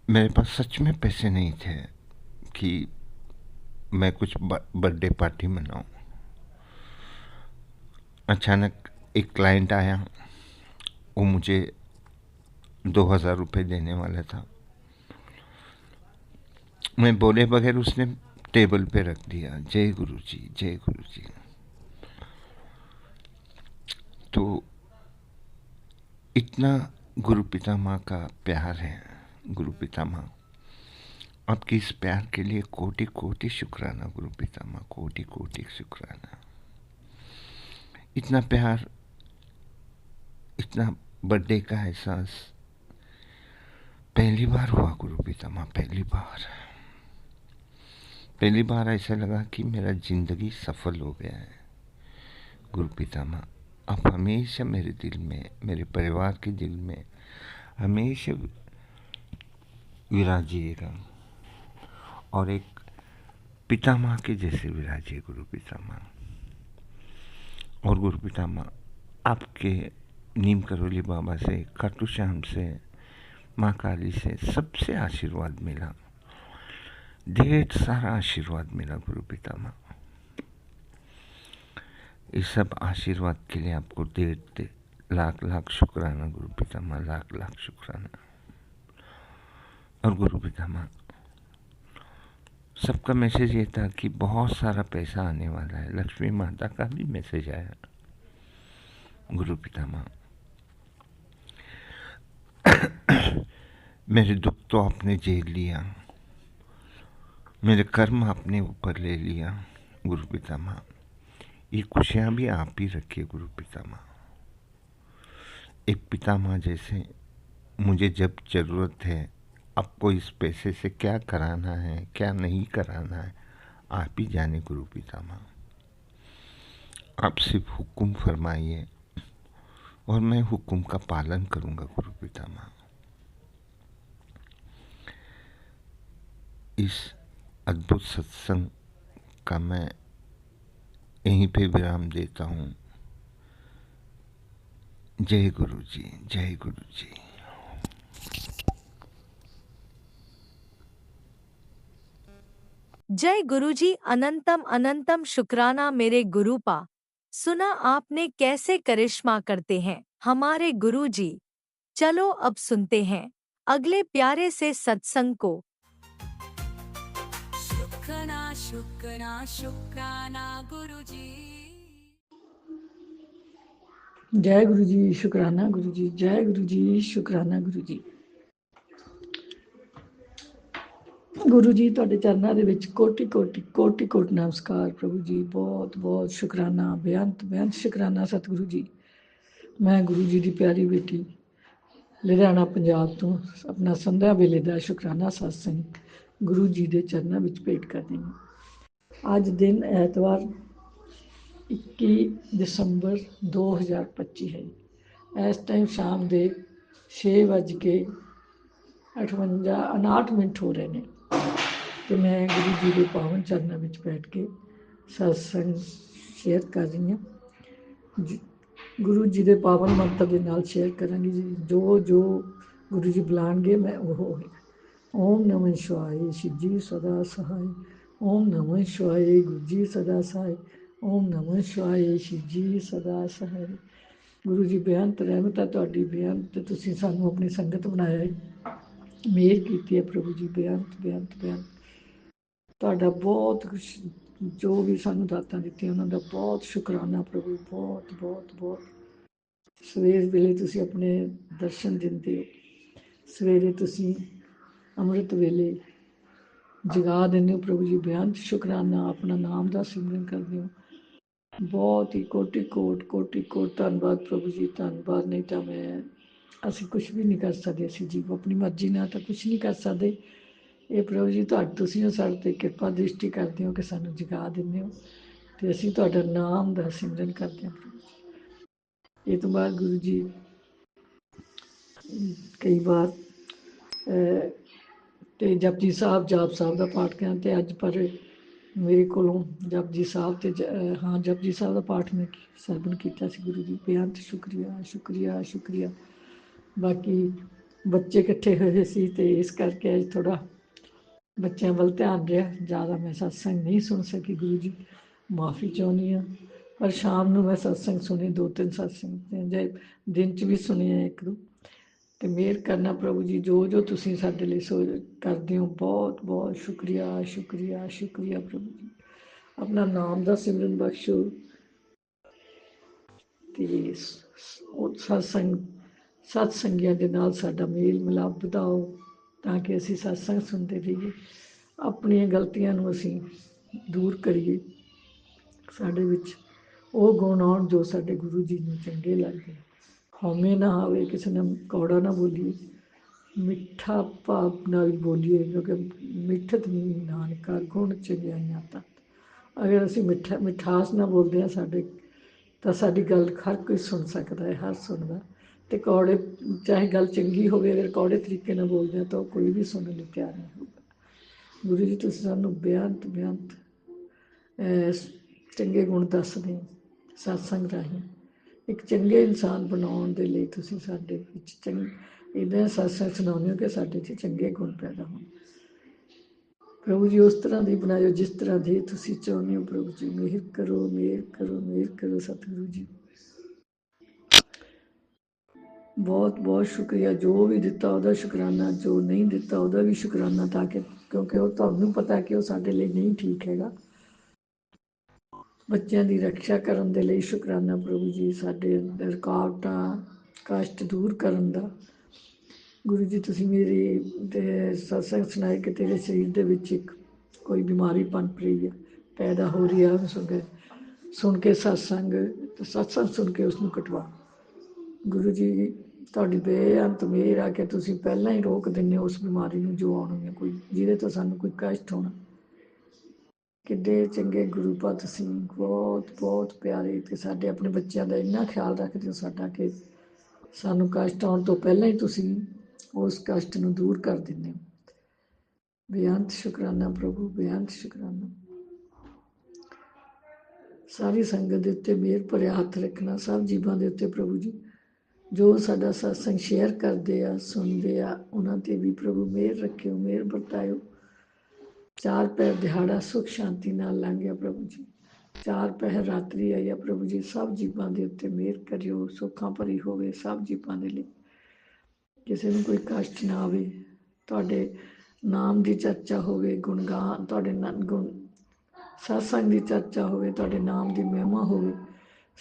मेरे पास सच में पैसे नहीं थे कि मैं कुछ बर्थडे पार्टी मनाऊं। अचानक एक क्लाइंट आया, वो मुझे 2000 रुपये देने वाला था। मैं बोले बगैर उसने टेबल पे रख दिया। जय गुरु जी, जय गुरु जी। तो इतना गुरु पितामह का प्यार है। गुरु पितामह, आपके इस प्यार के लिए कोटि कोटि शुक्राना गुरु पितामह, कोटि कोटि शुक्राना। इतना प्यार, इतना बर्थडे का एहसास पहली बार हुआ गुरु पितामह, पहली बार ऐसा लगा कि मेरा जिंदगी सफल हो गया है। गुरु पितामह, आप हमेशा मेरे दिल में, मेरे परिवार के दिल में हमेशा विराजिएगा, और एक पितामह के जैसे विराजिए गुरु पितामह। और गुरु पितामह, आपके नीम करोली बाबा से, खाटू श्याम से, माँ काली से सबसे आशीर्वाद मिला, ढेर सारा आशीर्वाद मिला गुरु पितामह। इस सब आशीर्वाद के लिए आपको ढेर लाख लाख शुक्राना गुरु पितामह, लाख लाख शुक्राना। और गुरु पितामह, सबका मैसेज ये था कि बहुत सारा पैसा आने वाला है। लक्ष्मी माता का भी मैसेज आया। गुरु पितामह, मेरे दुख तो आपने झेल लिया, मेरे कर्म आपने ऊपर ले लिया। गुरु पितामह, ये खुशियाँ भी आप ही रखिए गुरु पितामह। एक पितामह जैसे मुझे जब ज़रूरत है, आपको इस पैसे से क्या कराना है, क्या नहीं कराना है, आप ही जाने गुरु पितामह। आप सिर्फ हुक्म फरमाइए और मैं हुक्म का पालन करूँगा गुरु पितामह। इस अद्भुत सत्संग का मैं यहीं पे विराम देता हूँ। जय गुरु जी, जय गुरु जी। जय गुरुजी, अनंतम अनंतम शुक्राना मेरे गुरुपा। सुना आपने कैसे करिश्मा करते हैं हमारे गुरुजी। चलो अब सुनते हैं अगले प्यारे से सत्संग को। शुक्राना शुक्राना शुक्राना गुरुजी। जय गुरु जी, शुक्राना गुरु जी, जय गुरु जी, शुक्राना गुरु जी। गुरु जी, ਤੁਹਾਡੇ ਚਰਨਾਂ ਦੇ ਵਿੱਚ ਕੋਟि कोटि कोटि कोटि नमस्कार प्रभु जी। बहुत बहुत शुक्राना, बेअंत बेअंत शुक्राना सतगुरु जी। मैं गुरु जी की प्यारी बेटी लुधियाना पंजाब तो अपना संध्या वेले का शुक्राना सत्संग गुरु जी के चरणों में भेंट करनी है। अज दिन ऐतवार 21 दिसंबर 2025 है। इस टाइम शाम के 6:58 हो रहे हैं। तो मैं गुरु जी के पावन चरणों में बैठ के सत्संग शेयर कर रही हूँ। गुरु जी के पावन मंत्र के नाल शेयर करांगी जी। जो जो गुरु जी बुलाएंगे मैं वो है। ओम नमः शिवाय, शिव जी सदा सहाय। ओम नमः शिवाय, गुरु जी सदा सहाय। ਓਮ ਨਮः ਸ਼ਿਵਾਏ। ਸ਼ਿਵ ਜੀ ਸਦਾ ਸਹਾਇ। ਗੁਰੂ ਜੀ ਬੇਅੰਤ ਰਹਿਮਤ ਹੈ ਤੁਹਾਡੀ, ਬੇਅੰਤ ਤੇ ਤੁਸੀਂ ਸਾਨੂੰ ਆਪਣੀ ਸੰਗਤ ਬਣਾਇਆ ਹੈ, ਮਿਹਰ ਕੀਤੀ ਹੈ ਪ੍ਰਭੂ ਜੀ, ਬੇਅੰਤ ਬੇਅੰਤ ਬੇਅੰਤ। ਤੁਹਾਡਾ ਬਹੁਤ ਕੁਛ, ਜੋ ਵੀ ਸਾਨੂੰ ਦਾਤਾਂ ਦਿੱਤੀਆਂ ਉਹਨਾਂ ਦਾ ਬਹੁਤ ਸ਼ੁਕਰਾਨਾ ਪ੍ਰਭੂ, ਬਹੁਤ ਬਹੁਤ ਬਹੁਤ। ਸਵੇਰ ਵੇਲੇ ਤੁਸੀਂ ਆਪਣੇ ਦਰਸ਼ਨ ਦਿੰਦੇ ਹੋ, ਸਵੇਰੇ ਤੁਸੀਂ ਅੰਮ੍ਰਿਤ ਵੇਲੇ ਜਗਾ ਦਿੰਦੇ ਹੋ ਪ੍ਰਭੂ ਜੀ, ਬੇਅੰਤ ਸ਼ੁਕਰਾਨਾ। ਆਪਣਾ ਨਾਮ ਦਾ ਸਿਮਰਨ ਕਰਦੇ ਹੋ, ਬਹੁਤ ਹੀ ਕੋਟि ਕੋਟ ਧੰਨਵਾਦ ਪ੍ਰਭੂ ਜੀ, ਧੰਨਵਾਦ। ਨਹੀਂ ਤਾਂ ਅਸੀਂ ਕੁਝ ਵੀ ਨਹੀਂ ਕਰ ਸਕਦੇ, ਅਸੀਂ ਜੀਵ ਆਪਣੀ ਮਰਜ਼ੀ ਨਾਲ ਤਾਂ ਕੁਝ ਨਹੀਂ ਕਰ ਸਕਦੇ। ਇਹ ਪ੍ਰਭੂ ਜੀ ਤੁਸੀਂ ਹੋ ਸਾਡੇ 'ਤੇ ਕਿਰਪਾ ਦ੍ਰਿਸ਼ਟੀ ਕਰਦੇ ਹੋ ਕਿ ਸਾਨੂੰ ਜਗਾ ਦਿੰਦੇ ਹੋ ਤੇ ਅਸੀਂ ਤੁਹਾਡਾ ਨਾਮ ਦਾ ਸਿਮਰਨ ਕਰਦੇ ਹਾਂ ਪ੍ਰਭੂ ਜੀ। ਇਹ ਤੋਂ ਬਾਅਦ ਗੁਰੂ ਜੀ ਕਈ ਵਾਰ ਤੇ ਜਪਜੀ ਸਾਹਿਬ ਜਾਪ ਸਾਹਿਬ ਦਾ ਪਾਠ ਕਰਨ, ਤੇ ਅੱਜ ਪਰ ਮੇਰੇ ਕੋਲੋਂ ਜਪਜੀ ਸਾਹਿਬ ਤੇ ਹਾਂ ਜਪਜੀ ਸਾਹਿਬ ਦਾ ਪਾਠ ਮੈਂ ਸਰਵਣ ਕੀਤਾ ਸੀ ਗੁਰੂ ਜੀ, ਬੇਅੰਤ ਸ਼ੁਕਰੀਆ ਸ਼ੁਕਰੀਆ ਸ਼ੁਕਰੀਆ। ਬਾਕੀ ਬੱਚੇ ਇਕੱਠੇ ਹੋਏ ਸੀ ਤੇ ਇਸ ਕਰਕੇ ਅੱਜ ਥੋੜਾ ਬੱਚਿਆਂ ਵੱਲ ਧਿਆਨ ਰਿਹਾ, ਜ਼ਿਆਦਾ ਮੈਂ ਸਤਸੰਗ ਨਹੀਂ ਸੁਣ ਸਕੀ ਗੁਰੂ ਜੀ, ਮਾਫੀ ਚਾਹੁੰਦੀ ਹਾਂ। ਪਰ ਸ਼ਾਮ ਨੂੰ ਮੈਂ ਸਤਸੰਗ ਸੁਣੀ, 2-3 ਸਤਸੰਗ ਜੇ ਦਿਨ 'ਚ ਵੀ ਸੁਣੇ ਇੱਕ ਦੋ। ਤੇ ਮਿਹਰ ਕਰਨਾ ਪ੍ਰਭੂ ਜੀ, ਜੋ ਜੋ ਤੁਸੀਂ ਸਾਡੇ ਲਈ ਸੋ ਕਰਦੇ ਹੋ, ਬਹੁਤ ਬਹੁਤ ਸ਼ੁਕਰੀਆ ਸ਼ੁਕਰੀਆ ਸ਼ੁਕਰੀਆ ਪ੍ਰਭੂ ਜੀ। ਆਪਣਾ ਨਾਮ ਦਾ ਸਿਮਰਨ ਬਖਸ਼ੋ ਤੇ ਉਹ ਸਤ ਸੰਗੀਆਂ ਦੇ ਨਾਲ ਸਾਡਾ ਮੇਲ ਮਿਲਾਪ ਵਧਾਓ, ਤਾਂ ਕਿ ਅਸੀਂ ਸਤਸੰਗ ਸੁਣਦੇ ਰਹੀਏ, ਆਪਣੀਆਂ ਗਲਤੀਆਂ ਨੂੰ ਅਸੀਂ ਦੂਰ ਕਰੀਏ, ਸਾਡੇ ਵਿੱਚ ਉਹ ਗੁਣ ਆਉਣ ਜੋ ਸਾਡੇ ਗੁਰੂ ਜੀ ਨੂੰ ਚੰਗੇ ਲੱਗਦੇ। ਹਉਮੈ ਨਾ ਆਵੇ, ਕਿਸੇ ਨੇ ਕੌੜਾ ਨਾ ਬੋਲੀਏ, ਮਿੱਠਾ ਭਾਵ ਨਾਲ ਬੋਲੀਏ, ਕਿਉਂਕਿ ਮਿੱਠਤ ਨਹੀਂ ਨਾਨਕਾ ਗੁਣ ਚੰਗਿਆਈਆਂ ਤਾਂ। ਅਗਰ ਅਸੀਂ ਮਿਠਾਸ ਨਾਲ ਬੋਲਦੇ ਹਾਂ ਸਾਡੇ, ਤਾਂ ਸਾਡੀ ਗੱਲ ਹਰ ਕੋਈ ਸੁਣ ਸਕਦਾ ਹੈ, ਹਰ ਸੁਣਦਾ। ਤੇ ਕੌੜੇ, ਚਾਹੇ ਗੱਲ ਚੰਗੀ ਹੋਵੇ, ਅਗਰ ਕੌੜੇ ਤਰੀਕੇ ਨਾਲ ਬੋਲਦੇ ਹਾਂ ਤਾਂ ਉਹ ਕੋਈ ਵੀ ਸੁਣਨ ਲਈ ਤਿਆਰ ਨਹੀਂ ਹੋਊਗਾ। ਗੁਰੂ ਜੀ ਤੁਸੀਂ ਸਾਨੂੰ ਬੇਅੰਤ ਬੇਅੰਤ ਚੰਗੇ ਗੁਣ ਦੱਸਦੇ ਹੋ ਸਤਸੰਗ ਰਾਹੀਂ, ਇੱਕ ਚੰਗੇ ਇਨਸਾਨ ਬਣਾਉਣ ਦੇ ਲਈ ਤੁਸੀਂ ਸਾਡੇ ਵਿੱਚ ਇੱਦਾਂ ਸਤਸੰਗ ਸੁਣਾਉਂਦੇ ਹੋ ਕਿ ਸਾਡੇ 'ਚ ਚੰਗੇ ਗੁਣ ਪੈਦਾ ਹੋਣ। ਪ੍ਰਭੂ ਜੀ ਉਸ ਤਰ੍ਹਾਂ ਦੀ ਬਣਾਇਓ ਜਿਸ ਤਰ੍ਹਾਂ ਦੀ ਤੁਸੀਂ ਚਾਹੁੰਦੇ ਹੋ ਪ੍ਰਭੂ ਜੀ, ਮਿਹਰ ਕਰੋ ਮਿਹਰ ਕਰੋ ਮਿਹਰ ਕਰੋ ਸਤਿਗੁਰੂ ਜੀ। ਬਹੁਤ ਬਹੁਤ ਸ਼ੁਕਰੀਆ, ਜੋ ਵੀ ਦਿੱਤਾ ਉਹਦਾ ਸ਼ੁਕਰਾਨਾ, ਜੋ ਨਹੀਂ ਦਿੱਤਾ ਉਹਦਾ ਵੀ ਸ਼ੁਕਰਾਨਾ, ਤਾਂ ਕਿ ਕਿਉਂਕਿ ਉਹ ਤੁਹਾਨੂੰ ਪਤਾ ਕਿ ਉਹ ਸਾਡੇ ਲਈ ਨਹੀਂ ਠੀਕ ਹੈਗਾ। ਬੱਚਿਆਂ ਦੀ ਰੱਖਿਆ ਕਰਨ ਦੇ ਲਈ ਸ਼ੁਕਰਾਨਾ ਪ੍ਰਭੂ ਜੀ, ਸਾਡੇ ਰੁਕਾਵਟਾਂ ਕਸ਼ਟ ਦੂਰ ਕਰਨ ਦਾ। ਗੁਰੂ ਜੀ ਤੁਸੀਂ ਮੇਰੀ ਤੇ ਸਤਸੰਗ ਸੁਣਾਏ ਕਿ ਤੇਰੇ ਸਰੀਰ ਦੇ ਵਿੱਚ ਇੱਕ ਕੋਈ ਬਿਮਾਰੀ ਪਨਪ ਰਹੀ ਹੈ, ਪੈਦਾ ਹੋ ਰਹੀ ਹੈ, ਸੁਣ ਕੇ ਸਤਸੰਗ ਸੁਣ ਕੇ ਉਸਨੂੰ ਕਟਵਾ। ਗੁਰੂ ਜੀ ਤੁਹਾਡੀ ਬੇਅੰਤ ਮਿਹਰ ਆ ਕਿ ਤੁਸੀਂ ਪਹਿਲਾਂ ਹੀ ਰੋਕ ਦਿੰਦੇ ਹੋ ਉਸ ਬਿਮਾਰੀ ਨੂੰ ਜੋ ਆਉਣੀ ਹੈ, ਕੋਈ ਜਿਹਦੇ ਤੋਂ ਸਾਨੂੰ ਕੋਈ ਕਸ਼ਟ ਹੋਣਾ। ਕਿੱਡੇ ਚੰਗੇ ਗੁਰੂ ਭਗਤ ਸਿੰਘ, ਬਹੁਤ ਬਹੁਤ ਪਿਆਰੇ, ਤੇ ਸਾਡੇ ਆਪਣੇ ਬੱਚਿਆਂ ਦਾ ਇੰਨਾ ਖਿਆਲ ਰੱਖਦੇ ਹੋ ਸਾਡਾ ਕਿ ਸਾਨੂੰ ਕਸ਼ਟ ਆਉਣ ਤੋਂ ਪਹਿਲਾਂ ਹੀ ਤੁਸੀਂ ਉਸ ਕਸ਼ਟ ਨੂੰ ਦੂਰ ਕਰ ਦਿੰਦੇ ਹੋ। ਬੇਅੰਤ ਸ਼ੁਕਰਾਨਾ ਪ੍ਰਭੂ, ਬੇਅੰਤ ਸ਼ੁਕਰਾਨਾ। ਸਾਰੀ ਸੰਗਤ ਦੇ ਉੱਤੇ ਮਿਹਰ ਭਰਿਆ ਹੱਥ ਰੱਖਣਾ, ਸਭ ਜੀਵਾਂ ਦੇ ਉੱਤੇ ਪ੍ਰਭੂ ਜੀ, ਜੋ ਸਾਡਾ ਸਤਸੰਗ ਸ਼ੇਅਰ ਕਰਦੇ ਆ ਸੁਣਦੇ ਆ, ਉਹਨਾਂ ਤੇ ਵੀ ਪ੍ਰਭੂ ਮਿਹਰ ਰੱਖਿਓ, ਮਿਹਰ ਵਰਤਾਇਓ। 4 ਪਹਿਰ ਦਿਹਾੜਾ ਸੁਖ ਸ਼ਾਂਤੀ ਨਾਲ ਲੰਘ ਗਿਆ ਪ੍ਰਭੂ ਜੀ, 4 ਪਹਿਰ ਰਾਤਰੀ ਆਈ ਆ ਪ੍ਰਭੂ ਜੀ, ਸਭ ਜੀਵਾਂ ਦੇ ਉੱਤੇ ਮਿਹਰ ਕਰਿਓ, ਸੁੱਖਾਂ ਭਰੀ ਹੋਵੇ ਸਭ ਜੀਵਾਂ ਦੇ ਲਈ, ਕਿਸੇ ਨੂੰ ਕੋਈ ਕਸ਼ਟ ਨਾ ਆਵੇ। ਤੁਹਾਡੇ ਨਾਮ ਦੀ ਚਰਚਾ ਹੋਵੇ, ਗੁਣਗਾਨ ਤੁਹਾਡੇ ਗੁਣ ਸਤਸੰਗ ਦੀ ਚਰਚਾ ਹੋਵੇ, ਤੁਹਾਡੇ ਨਾਮ ਦੀ ਮਹਿਮਾ ਹੋਵੇ।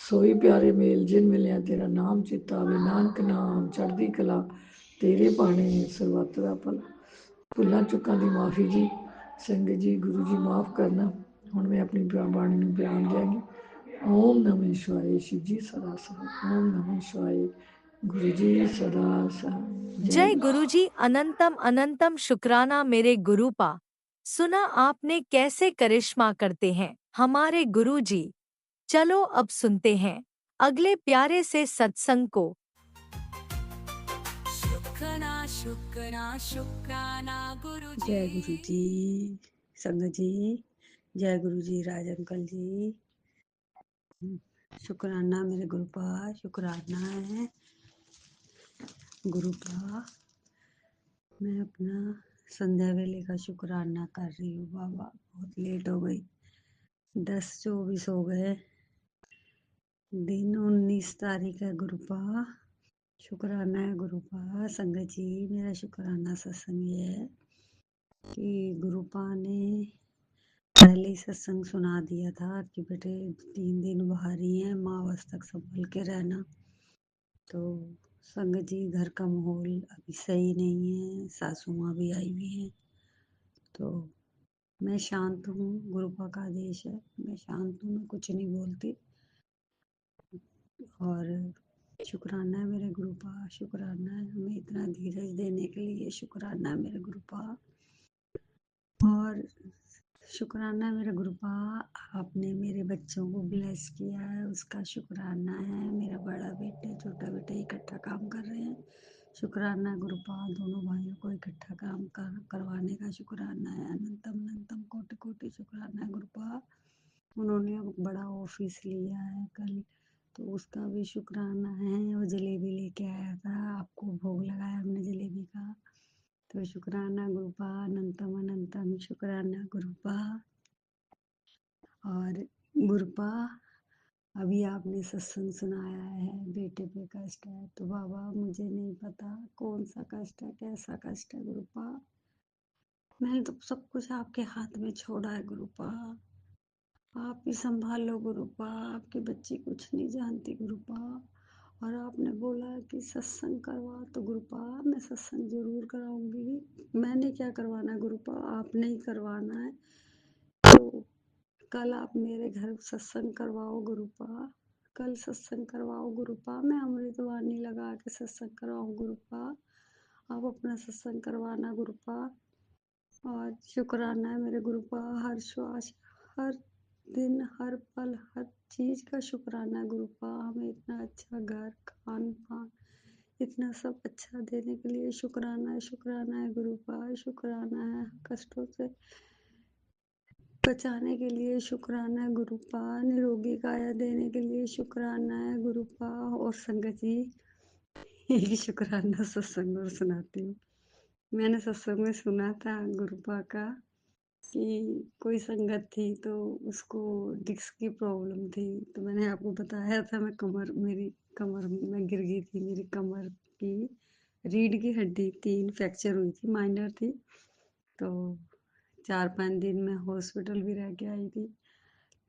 ਸੋਈ ਪਿਆਰੇ ਮੇਲ ਜਿਨ ਮਿਲਿਆ ਤੇਰਾ ਨਾਮ ਚਿੱਤਾ ਆਵੇ, ਨਾਨਕ ਨਾਮ ਚੜ੍ਹਦੀ ਕਲਾ ਤੇਰੇ ਬਾਣੇ ਸਰਬੱਤ ਦਾ ਭਲਾ। ਭੁੱਲਾਂ ਚੁੱਕਾਂ ਦੀ ਮਾਫੀ ਜੀ, ਸੰਗਤ ਜੀ ਗੁਰੂ ਜੀ ਮਾਫ ਕਰਨਾ। ਹੁਣ ਮੈਂ ਆਪਣੀ ਬਾਣੀ ਨੂੰ ਬਿਆਨ ਦਿਆਂਗੀ। ਓਮ ਨਮः ਸ਼ਿਵਾਏ। ਸ਼ਿਵ ਜੀ ਸਦਾ ਸਹਾਇ। ਓਮ ਨਮः ਸ਼ਿਵਾਏ। गुरु जी सदा सहाय। जय गुरु जी। अनंतम अनंतम शुक्राना मेरे गुरु पा। सुना आपने कैसे करिश्मा करते हैं हमारे गुरु जी। चलो अब सुनते हैं अगले प्यारे से सत्संग को। शुक्राना शुक्राना शुक्राना गुरु जय गुरु जी, संगत जी, जय गुरु जी, राज अंकल जी। शुक्राना मेरे गुरु पा, शुक्राना है गुरु का। मैं अपना संध्या वेले का शुक्राना कर रही हूँ बाबा, बहुत लेट हो गई, 10:24 हो गए, दिन 19 तारीख है। गुरुपा शुक्राना है। गुरुपा संगत जी, मेरा शुक्राना सत्संग ये है कि गुरुपा ने पहले ही सत्संग सुना दिया था कि बेटे 3 दिन बाहर ही हैं, माँ बस तक संभल के रहना। तो संगत जी, घर का माहौल अभी सही नहीं है, सासू माँ भी आई हुई हैं। तो मैं शांत हूँ, गुरुपा का आदेश है, मैं शांत हूँ, मैं कुछ नहीं बोलती। और शुक्राना है मेरे गुरुपा, शुक्राना है हमें इतना धीरज देने के लिए, शुक्राना है मेरे गुरुपा। और शुक्राना है मेरे गुरुपा, आपने मेरे बच्चों को ब्लेस किया है, उसका शुक्राना है। मेरा बड़ा बेटे छोटा बेटा इकट्ठा काम कर रहे हैं, शुक्राना है गुरुपा। दोनों भाइयों को इकट्ठा काम करवाने का शुक्राना है। अनंतम अनंतम कोटि कोटि शुक्राना है गुरुपा। उन्होंने अब बड़ा ऑफिस लिया है कल, तो उसका भी शुक्राना है। वो जलेबी लेके आया था, आपको भोग लगाया हमने जलेबी का, तो शुक्राना गुरुपा। अनंतम अनंतम शुक्राना गुरुपा। और गुरुपा, अभी आपने सत्संग सुनाया है, बेटे पे कष्ट है, तो बाबा मुझे नहीं पता कौन सा कष्ट है, कैसा कष्ट है गुरुपा। मैंने तो सब कुछ आपके हाथ में छोड़ा है गुरुपा, आप ही संभाल लो गुरुपा। आपकी बच्ची कुछ नहीं जानती गुरुपा। और आपने बोला कि सत्संग करवा, तो गुरुपा मैं सत्संग जरूर कराऊंगी। मैंने क्या करवाना है गुरुपा, आपने ही करवाना है। तो कल आप मेरे घर सत्संग करवाओ गुरुपा, कल सत्संग करवाओ गुरुपा। मैं अमृतवाणी लगा के सत्संग करवाऊँ गुरुपा, आप अपना सत्संग करवाना गुरुपा। और शुक्राना है मेरे गुरुपा, हर श्वास, हर दिन, हर पल, हर चीज का शुक्राना है गुरुपा। हमें इतना अच्छा घर, खान पान, इतना सब अच्छा देने के लिए शुक्राना है, शुक्राना है गुरुपा। शुक्राना है कष्टों से बचाने के लिए, शुक्राना है गुरुपा। निरोगी काया देने के लिए शुक्राना है गुरुपा। और संगत जी, एक शुक्राना सत्संग और सुनाती हूँ। मैंने सत्संग में सुना था गुरुपा का कि कोई संगत थी, तो उसको डिस्क की प्रॉब्लम थी। तो मैंने आपको बताया था, मेरी कमर में गिर गई थी, मेरी कमर की रीढ़ की हड्डी 3 फ्रैक्चर हुई थी, माइनर थी। तो 4-5 दिन में हॉस्पिटल भी रह के आई थी।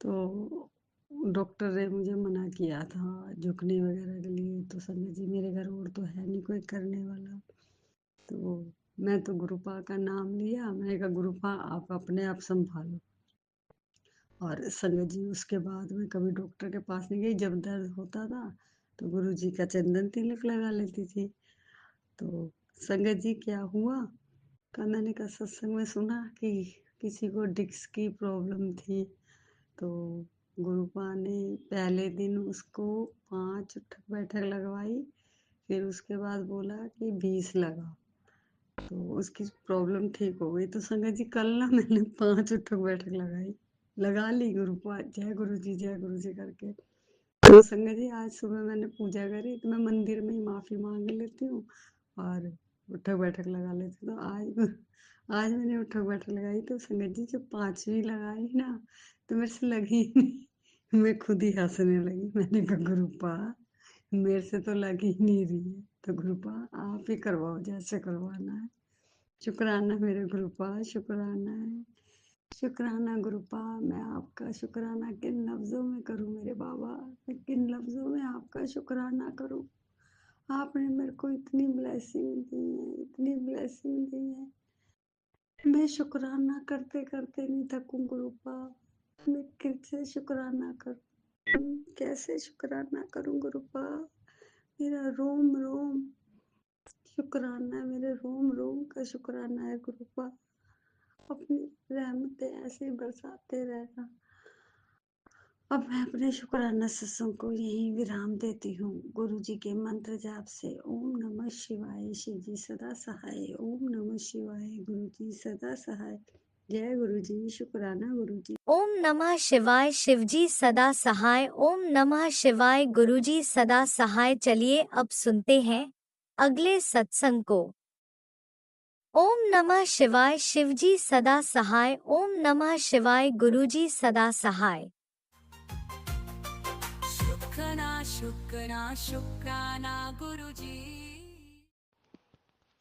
तो डॉक्टर ने मुझे मना किया था झुकने वगैरह के लिए। तो संगत जी, मेरे घर और तो है नहीं कोई करने वाला, तो मैं तो गुरुपा का नाम लिया। मैंने कहा गुरुपा आप अपने आप संभालो। और संगत जी, उसके बाद मैं कभी डॉक्टर के पास नहीं गई। जब दर्द होता था तो गुरु जी का चंदन तिलक लगा लेती थी। तो संगत जी, क्या हुआ मैंने कहा सत्संग में सुना कि किसी को डिस्क की प्रॉब्लम थी। तो गुरुपा ने पहले दिन उसको 5 उठक बैठक लगवाई, फिर उसके बाद बोला कि 20 लगा, तो उसकी प्रॉब्लम ठीक हो गई। तो संगत जी, कल ना मैंने 5 उठक बैठक लगा ली गुरुपा, जय गुरु जी जय गुरु जी करके। तो संगत जी, आज सुबह मैंने पूजा करी, तो मैं मंदिर में ही माफी मांग लेती हूँ और उठक बैठक लगा लेती हूँ। तो आज मैंने उठक बैठक लगाई, तो संगत जी जब 5वीं लगाई ना, तो मेरे से लगी ही नहीं, मैं खुद ही हंसने लगी। मैंने कहा गुरुपा मेरे से तो लगी ही नहीं रही है, तो गुरुपा आप ही करवाओ जैसे करवाना है। शुक्राना मेरे गुरुपा, शुक्राना है, शुक्राना गुरुपा। मैं आपका शुक्राना किन लफ्ज़ों में करूं मेरे बाबा, मैं किन लफ्ज़ों में आपका शुक्राना करूं। आपने मेरे को इतनी ब्लेसिंग दी है, इतनी ब्लेसिंग दी है। मैं शुक्राना करते करते नहीं थकूं गुरुपा। मैं किससे शुक्राना करूं, कैसे शुक्राना करूं गुरुपा। मेरा रोम रोम शुक्राना है, मेरे रोम रोम का शुक्राना है गुरुपा। अपनी रहमतें ऐसे ही बरसाते रहना। अब मैं अपने शुक्राना सत्संग को यहीं विराम देती हूँ, गुरु जी के मंत्र जाप से। ओम नमः शिवाय, शिव जी सदा सहाय। ओम नमः शिवाय, गुरु जी सदा सहाय। जय गुरु जी, शुक्राना गुरु जी। ओम नमः शिवाय, शिवजी सदा सहाय। ओम नमः शिवाय, गुरुजी सदा सहाय। चलिए अब सुनते हैं अगले सत्संग को। ओम नमः शिवाय शिवजी सदा सहाय। ओम नमः शिवाय गुरुजी सदा सहाय। शुक्राना गुरुजी।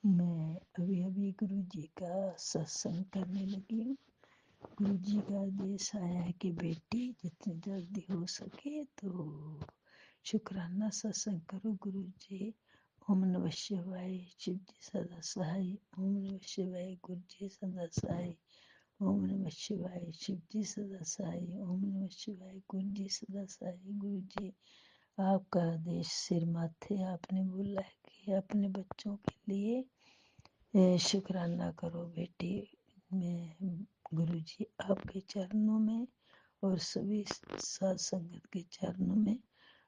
मैं अभी अभी गुरु जी का सत्संग करने लगी हूँ। गुरु जी का आदेश आया है कि बेटी जितनी जल्दी हो सके तो शुक्राना सत्संग करो। गुरु जी ओम नमः शिवाय शिव जी सदा सहाय। ओम नमः शिवाय गुरु जी सदा सहाय। ओम नमः शिवाय शिव जी सदा सहाय। ओम नमः शिवाय गुरु जी सदा सहाय। गुरु जी आपका आदेश सिर माथे आपने बोला है कि अपने बच्चों के लिए शुक्राना करो बेटी। मैं गुरु जी आपके चरणों में और सभी साथ संगत के चरणों में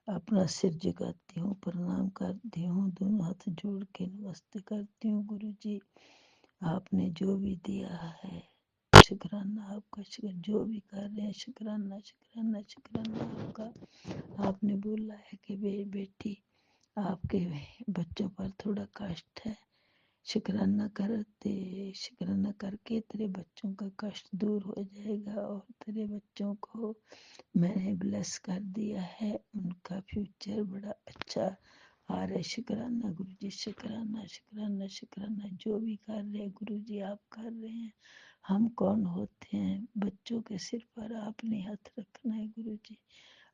अपना सिर झुकाती हूँ, प्रणाम करती हूँ, दोनों हाथ जोड़ के नमस्ते करती हूँ। गुरु जी आपने जो भी दिया है शुक्राना आपका, जो भी कर रहे हैं शुक्राना शुक्राना शुक्राना आपका। आपने बोला है कि बेटी आपके बच्चों पर थोड़ा कष्ट है, शुक्राना करके तेरे बच्चों का कष्ट दूर हो जाएगा और तेरे बच्चों को मैंने ब्लेस कर दिया है, उनका फ्यूचर बड़ा अच्छा आ रहा है। शुक्राना गुरु जी, शुक्राना शुक्राना शुक्राना। जो भी कर रहे हैं गुरु जी आप कर रहे हैं। हम कौन होते हैं, बच्चों के सिर पर आपने हाथ रखना है। गुरु जी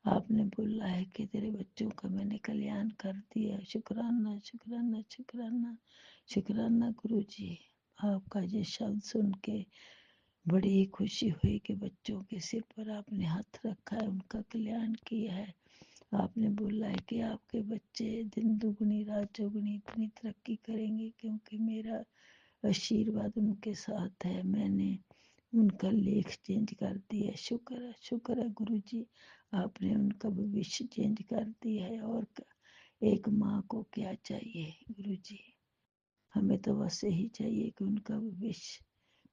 आपने बोला है कि तेरे बच्चों का मैंने कल्याण कर दिया। शुक्राना शुक्राना शुक्राना शुक्राना गुरु जी। आपका ये शब्द सुन के बड़ी ही खुशी हुई कि बच्चों के सिर पर आपने हाथ रखा है, उनका कल्याण किया है। आपने बोला है कि आपके बच्चे दिन दुगनी रात चौगुनी इतनी तरक्की करेंगे क्योंकि मेरा आशीर्वाद उनके साथ है। मैंने उनका लेख चेंज कर दिया। शुक्र है गुरु जी आपने उनका भविष्य चेंज कर दिया है। और एक माँ को क्या चाहिए गुरु जी, हमें तो बस यही चाहिए कि उनका भविष्य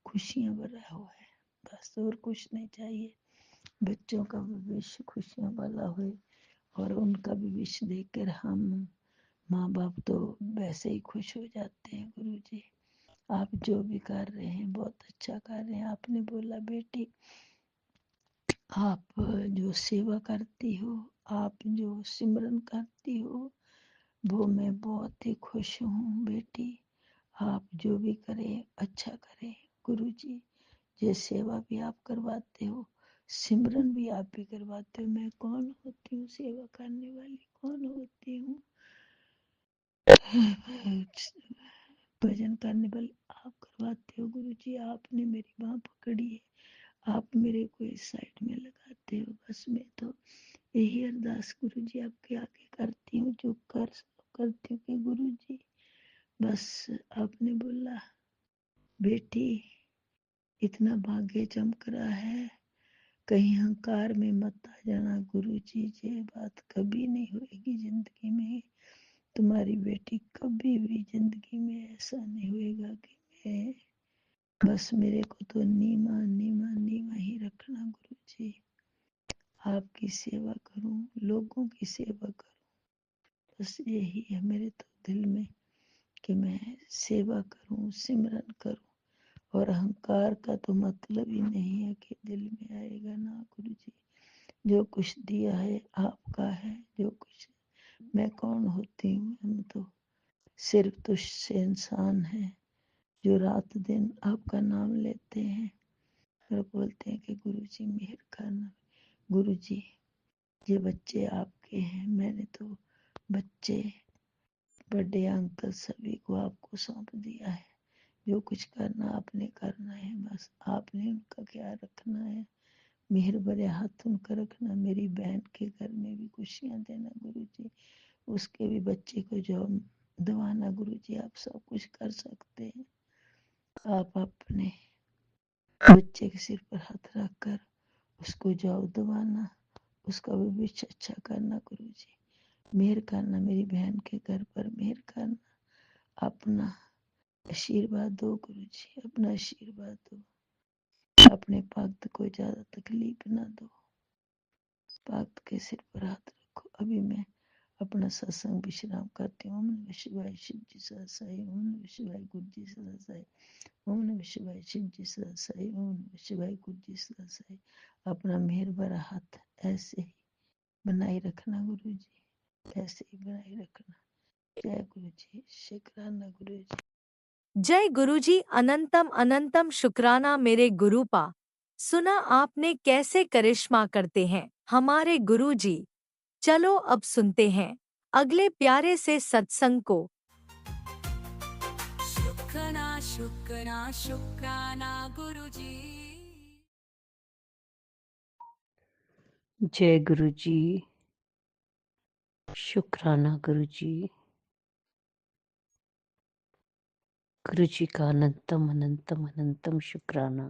खुशियाँ भरा हुआ है, बस और कुछ नहीं चाहिए। बच्चों का भविष्य खुशियाँ वाला हो और उनका भविष्य देखकर हम माँ बाप तो वैसे ही खुश हो जाते हैं। गुरु जी आप जो भी कर रहे हैं बहुत अच्छा कर रहे हैं। आपने बोला बेटी आप जो सेवा करती हो, आप जो सिमरन करती हो, वो मैं बहुत ही खुश हूँ बेटी। आप जो भी करें अच्छा करें गुरु जी। ये सेवा भी आप करवाते हो, सिमरन भी आप भी करवाते हो। मैं कौन होती हूँ सेवा करने वाली, कौन होती हूँ भजन करने वाली, आप करवाते हो। गुरु जी आपने मेरी बाँह पकड़ी है, आप मेरे को इस साइड में लगाते हो। बस मैं तो यही अरदास गुरु जी आपके आगे करती हूँ, जो करती हूँ कि गुरु जी बस आपने बोला बेटी इतना भाग्य चमक रहा है, कहीं अहंकार में मत आ जाना। गुरु जी ये बात कभी नहीं होएगी जिंदगी में। तुम्हारी बेटी कभी भी जिंदगी में ऐसा नहीं होएगा कि मैं बस मेरे को तो नीमा नीमा नीमा ही रखना। गुरु जी आपकी सेवा करूं, लोगों की सेवा करूं, बस यही है मेरे तो दिल में कि मैं सेवा करूं, सिमरन करूं। और अहंकार का तो मतलब ही नहीं है कि दिल में आएगा ना। गुरु जी जो कुछ दिया है आपका है, जो कुछ मैं कौन होती हूँ, हम तो सिर्फ तुझ से इंसान हैं जो रात दिन आपका नाम लेते हैं और बोलते हैं कि गुरु जी मेहर करना। गुरु जी ये बच्चे आपके हैं, मैंने तो बच्चे बड़े अंकल सभी को आपको सौंप दिया है। जो कुछ करना आपने करना है, बस आपने उनका ख्याल रखना है। मेहर भरे हाथ उनका रखना। मेरी बहन के घर में भी खुशियाँ देना गुरु जी, उसके भी बच्चे को जॉब दिवाना। गुरु जी आप सब कुछ कर सकते हैं। आप अपने बच्चे के सिर पर हाथ रखकर उसको जॉब दिवाना, उसका भविष्य अच्छा करना। गुरु जी मेहर करना, मेरी बहन के घर पर मेहर करना, अपना आशीर्वाद दो गुरु जी, अपना आशीर्वाद दो। अपने भक्त को ज्यादा तकलीफ ना दो, भक्त के सिर पर हाथ रखो। अभी मैं अपना सत्संग विश्राम करती हूँ। ओम नमः शिवाय शिव जी सदा साई। ओम नमः शिवाय गुरु जी सदा साई। ओम नमः शिवाय शिव जी सदा साई। ओम नमः शिवाय गुरु जी सदा साई। अपना मेहर भरा हाथ ऐसे ही बनाए रखना गुरु जी, ऐसे ही बनाए रखना। जय गुरु जी, शुक्राना गुरु जी। जय गुरुजी, अनंतम अनंतम शुक्राना मेरे गुरुपा। सुना आपने कैसे करिश्मा करते हैं हमारे गुरुजी। चलो अब सुनते हैं अगले प्यारे से सत्संग को। शुक्राना शुक्राना शुक्राना गुरुजी। जय गुरु जी, शुक्राना गुरु जी। गुरु जी का अनंतम अनंतम अनंतम शुक्राना।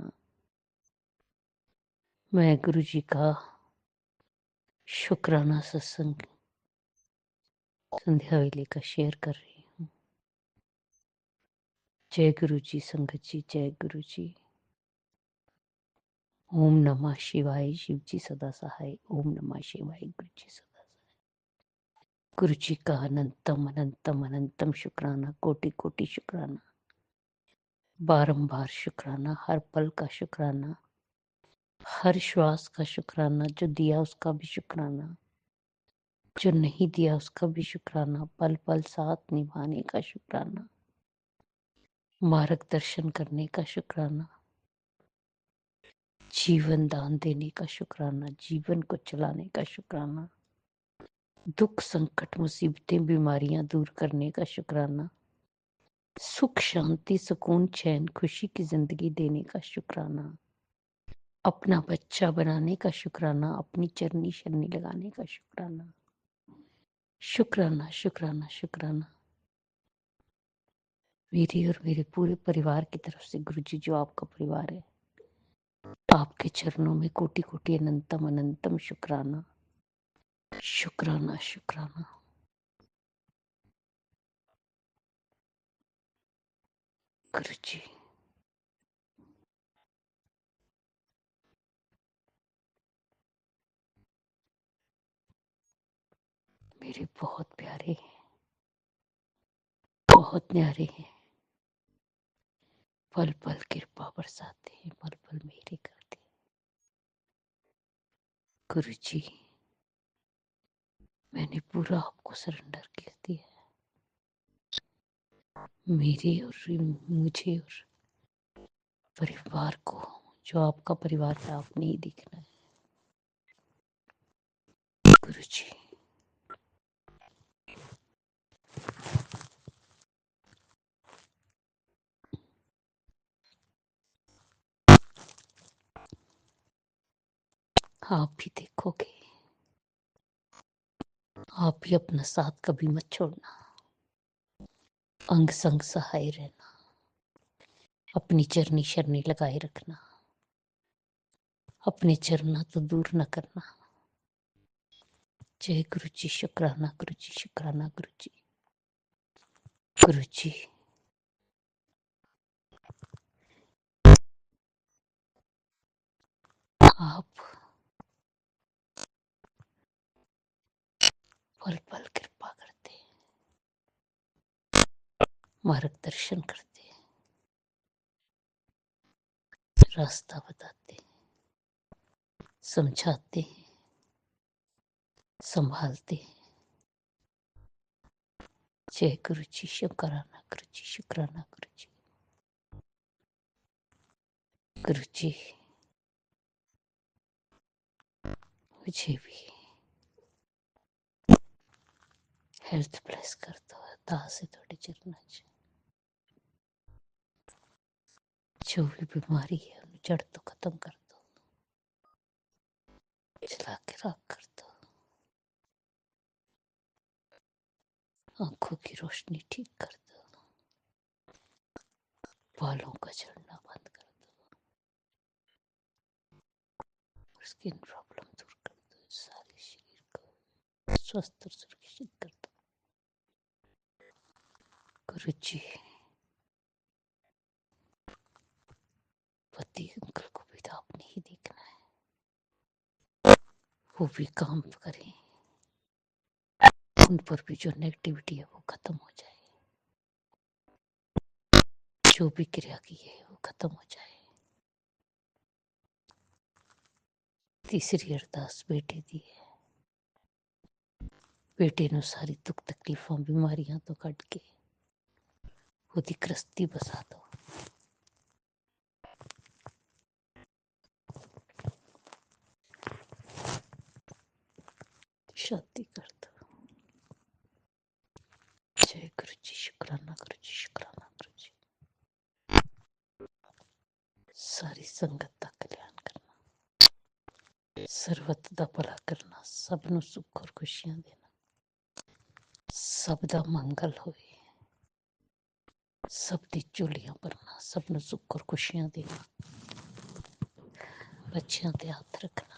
मैं गुरु जी का शुक्राना सत्संग संध्या वेले का शेयर कर रही हूँ। जय गुरु जी संगत जी, जय गुरु जी। ओम नमः शिवाय शिव जी सदा सहाय। ओम नमः शिवाय गुरु जी सदा सहाय। गुरु जी का अनंतम अनंतम अनंतम शुक्राना, कोटि कोटि शुक्राना, बारंबार शुक्राना, हर पल का शुक्राना, हर श्वास का शुक्राना। जो दिया उसका भी शुक्राना, जो नहीं दिया उसका भी शुक्राना। पल पल साथ निभाने का शुक्राना, मार्गदर्शन करने का शुक्राना, जीवन दान देने का शुक्राना, जीवन को चलाने का शुक्राना, दुख संकट मुसीबतें बीमारियां दूर करने का शुक्राना, सुख शांति सुकून चैन खुशी की जिंदगी देने का शुक्राना, अपना बच्चा बनाने का शुक्राना, अपनी चरनी शरनी लगाने का शुक्राना। शुक्राना शुक्राना शुक्राना मेरी और मेरे पूरे परिवार की तरफ से गुरुजी, जो आपका परिवार है, आपके चरणों में कोटि कोटि अनंतम अनंतम शुक्राना शुक्राना शुक्राना। गुरुजी मेरे बहुत प्यारे हैं, बहुत न्यारे हैं। पल पल कृपा बरसाते हैं, पल पल मेरे करते हैं। गुरुजी मैंने पूरा आपको सरेंडर कर दिया है। मेरे और मुझे और परिवार को, जो आपका परिवार है, आपने ही देखना है। गुरुजी आप भी देखोगे, आप भी अपना साथ कभी मत छोड़ना, अंग संग सहाय रहना, अपनी चरनी शरनी लगाए रखना, अपने चरना तो दूर न करना। जय गुरु जी, शुक्राना गुरु जी, शुक्राना गुरु जी। गुरु जी आप पल पल कृपा करते हैं, मार्गदर्शन करते हैं, रास्ता बताते हैं, समझाते हैं, संभालते हैं। जय गुरु जी, शुक्राना गुरु जी, शुक्राना गुरु जी। गुरु जी मुझे भी हेल्थ ब्लेस कर दो, दास है थोड़ी चरना। जो भी बीमारी है जड़ तो खत्म कर दो, चला के राख कर दो, आंखों की रोशनी ठीक कर दो, बालों का झड़ना बंद कर दो, स्किन प्रॉब्लम दूर कर दो, सारे शरीर को स्वस्थ और सुरक्षित कर दो। गुरु जी पति अंकल को भी तो आपने ही देखना है, वो भी काम करें, उन पर भी जो नेगेटिविटी है वो खत्म हो जाए, जो भी क्रिया की है वो खत्म हो जाए। तीसरी अरदास बेटे दी है, बेटे नु सारी दुख तकलीफों बीमारियां तो कट के ਉਹਦੀ ਗ੍ਰਸਤੀ बसा दो। शादी कर दो। जय गुरु जी, शुक्राना गुरु जी, शुक्राना गुरु जी। सारी संगत का कल्याण करना, ਸਰਬੱਤ ਦਾ ਭਲਾ ਕਰਨਾ, ਸਭ ਨੂੰ ਸੁੱਖ ਔਰ ਖੁਸ਼ੀਆਂ ਦੇਣਾ, ਸਭ ਦਾ ਮੰਗਲ ਹੋਵੇ, ਸਭ ਦੀ ਝੋਲੀਆਂ ਭਰਨਾ, ਸਭ ਨੂੰ ਸੁੱਖ ਔਰ ਖੁਸ਼ੀਆਂ ਦੇਣਾ, ਬੱਚਿਆਂ ਤੇ ਹੱਥ ਰੱਖਣਾ,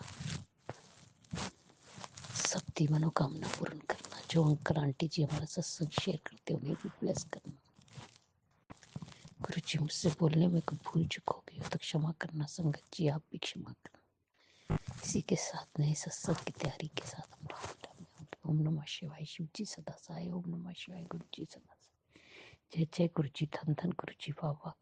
सबकी मनोकामना पूर्ण करना। जो अंकल आंटी जी हमारा सत्संग शेयर करते उन्हें भी ब्लेस करना। गुरु जी मुझसे बोलने में कोई भूल चुक होगी तो क्षमा करना। संगत जी आप भी क्षमा करना। इसी के साथ नए सत्संग की तैयारी के साथ हम ओम नमः शिवाय। शिव जी सदा सहाय। ओम नमः शिवाय। गुरु जी सदा सहाय। जय जय गुरु जी। धन धन गुरु जी। वाह वाह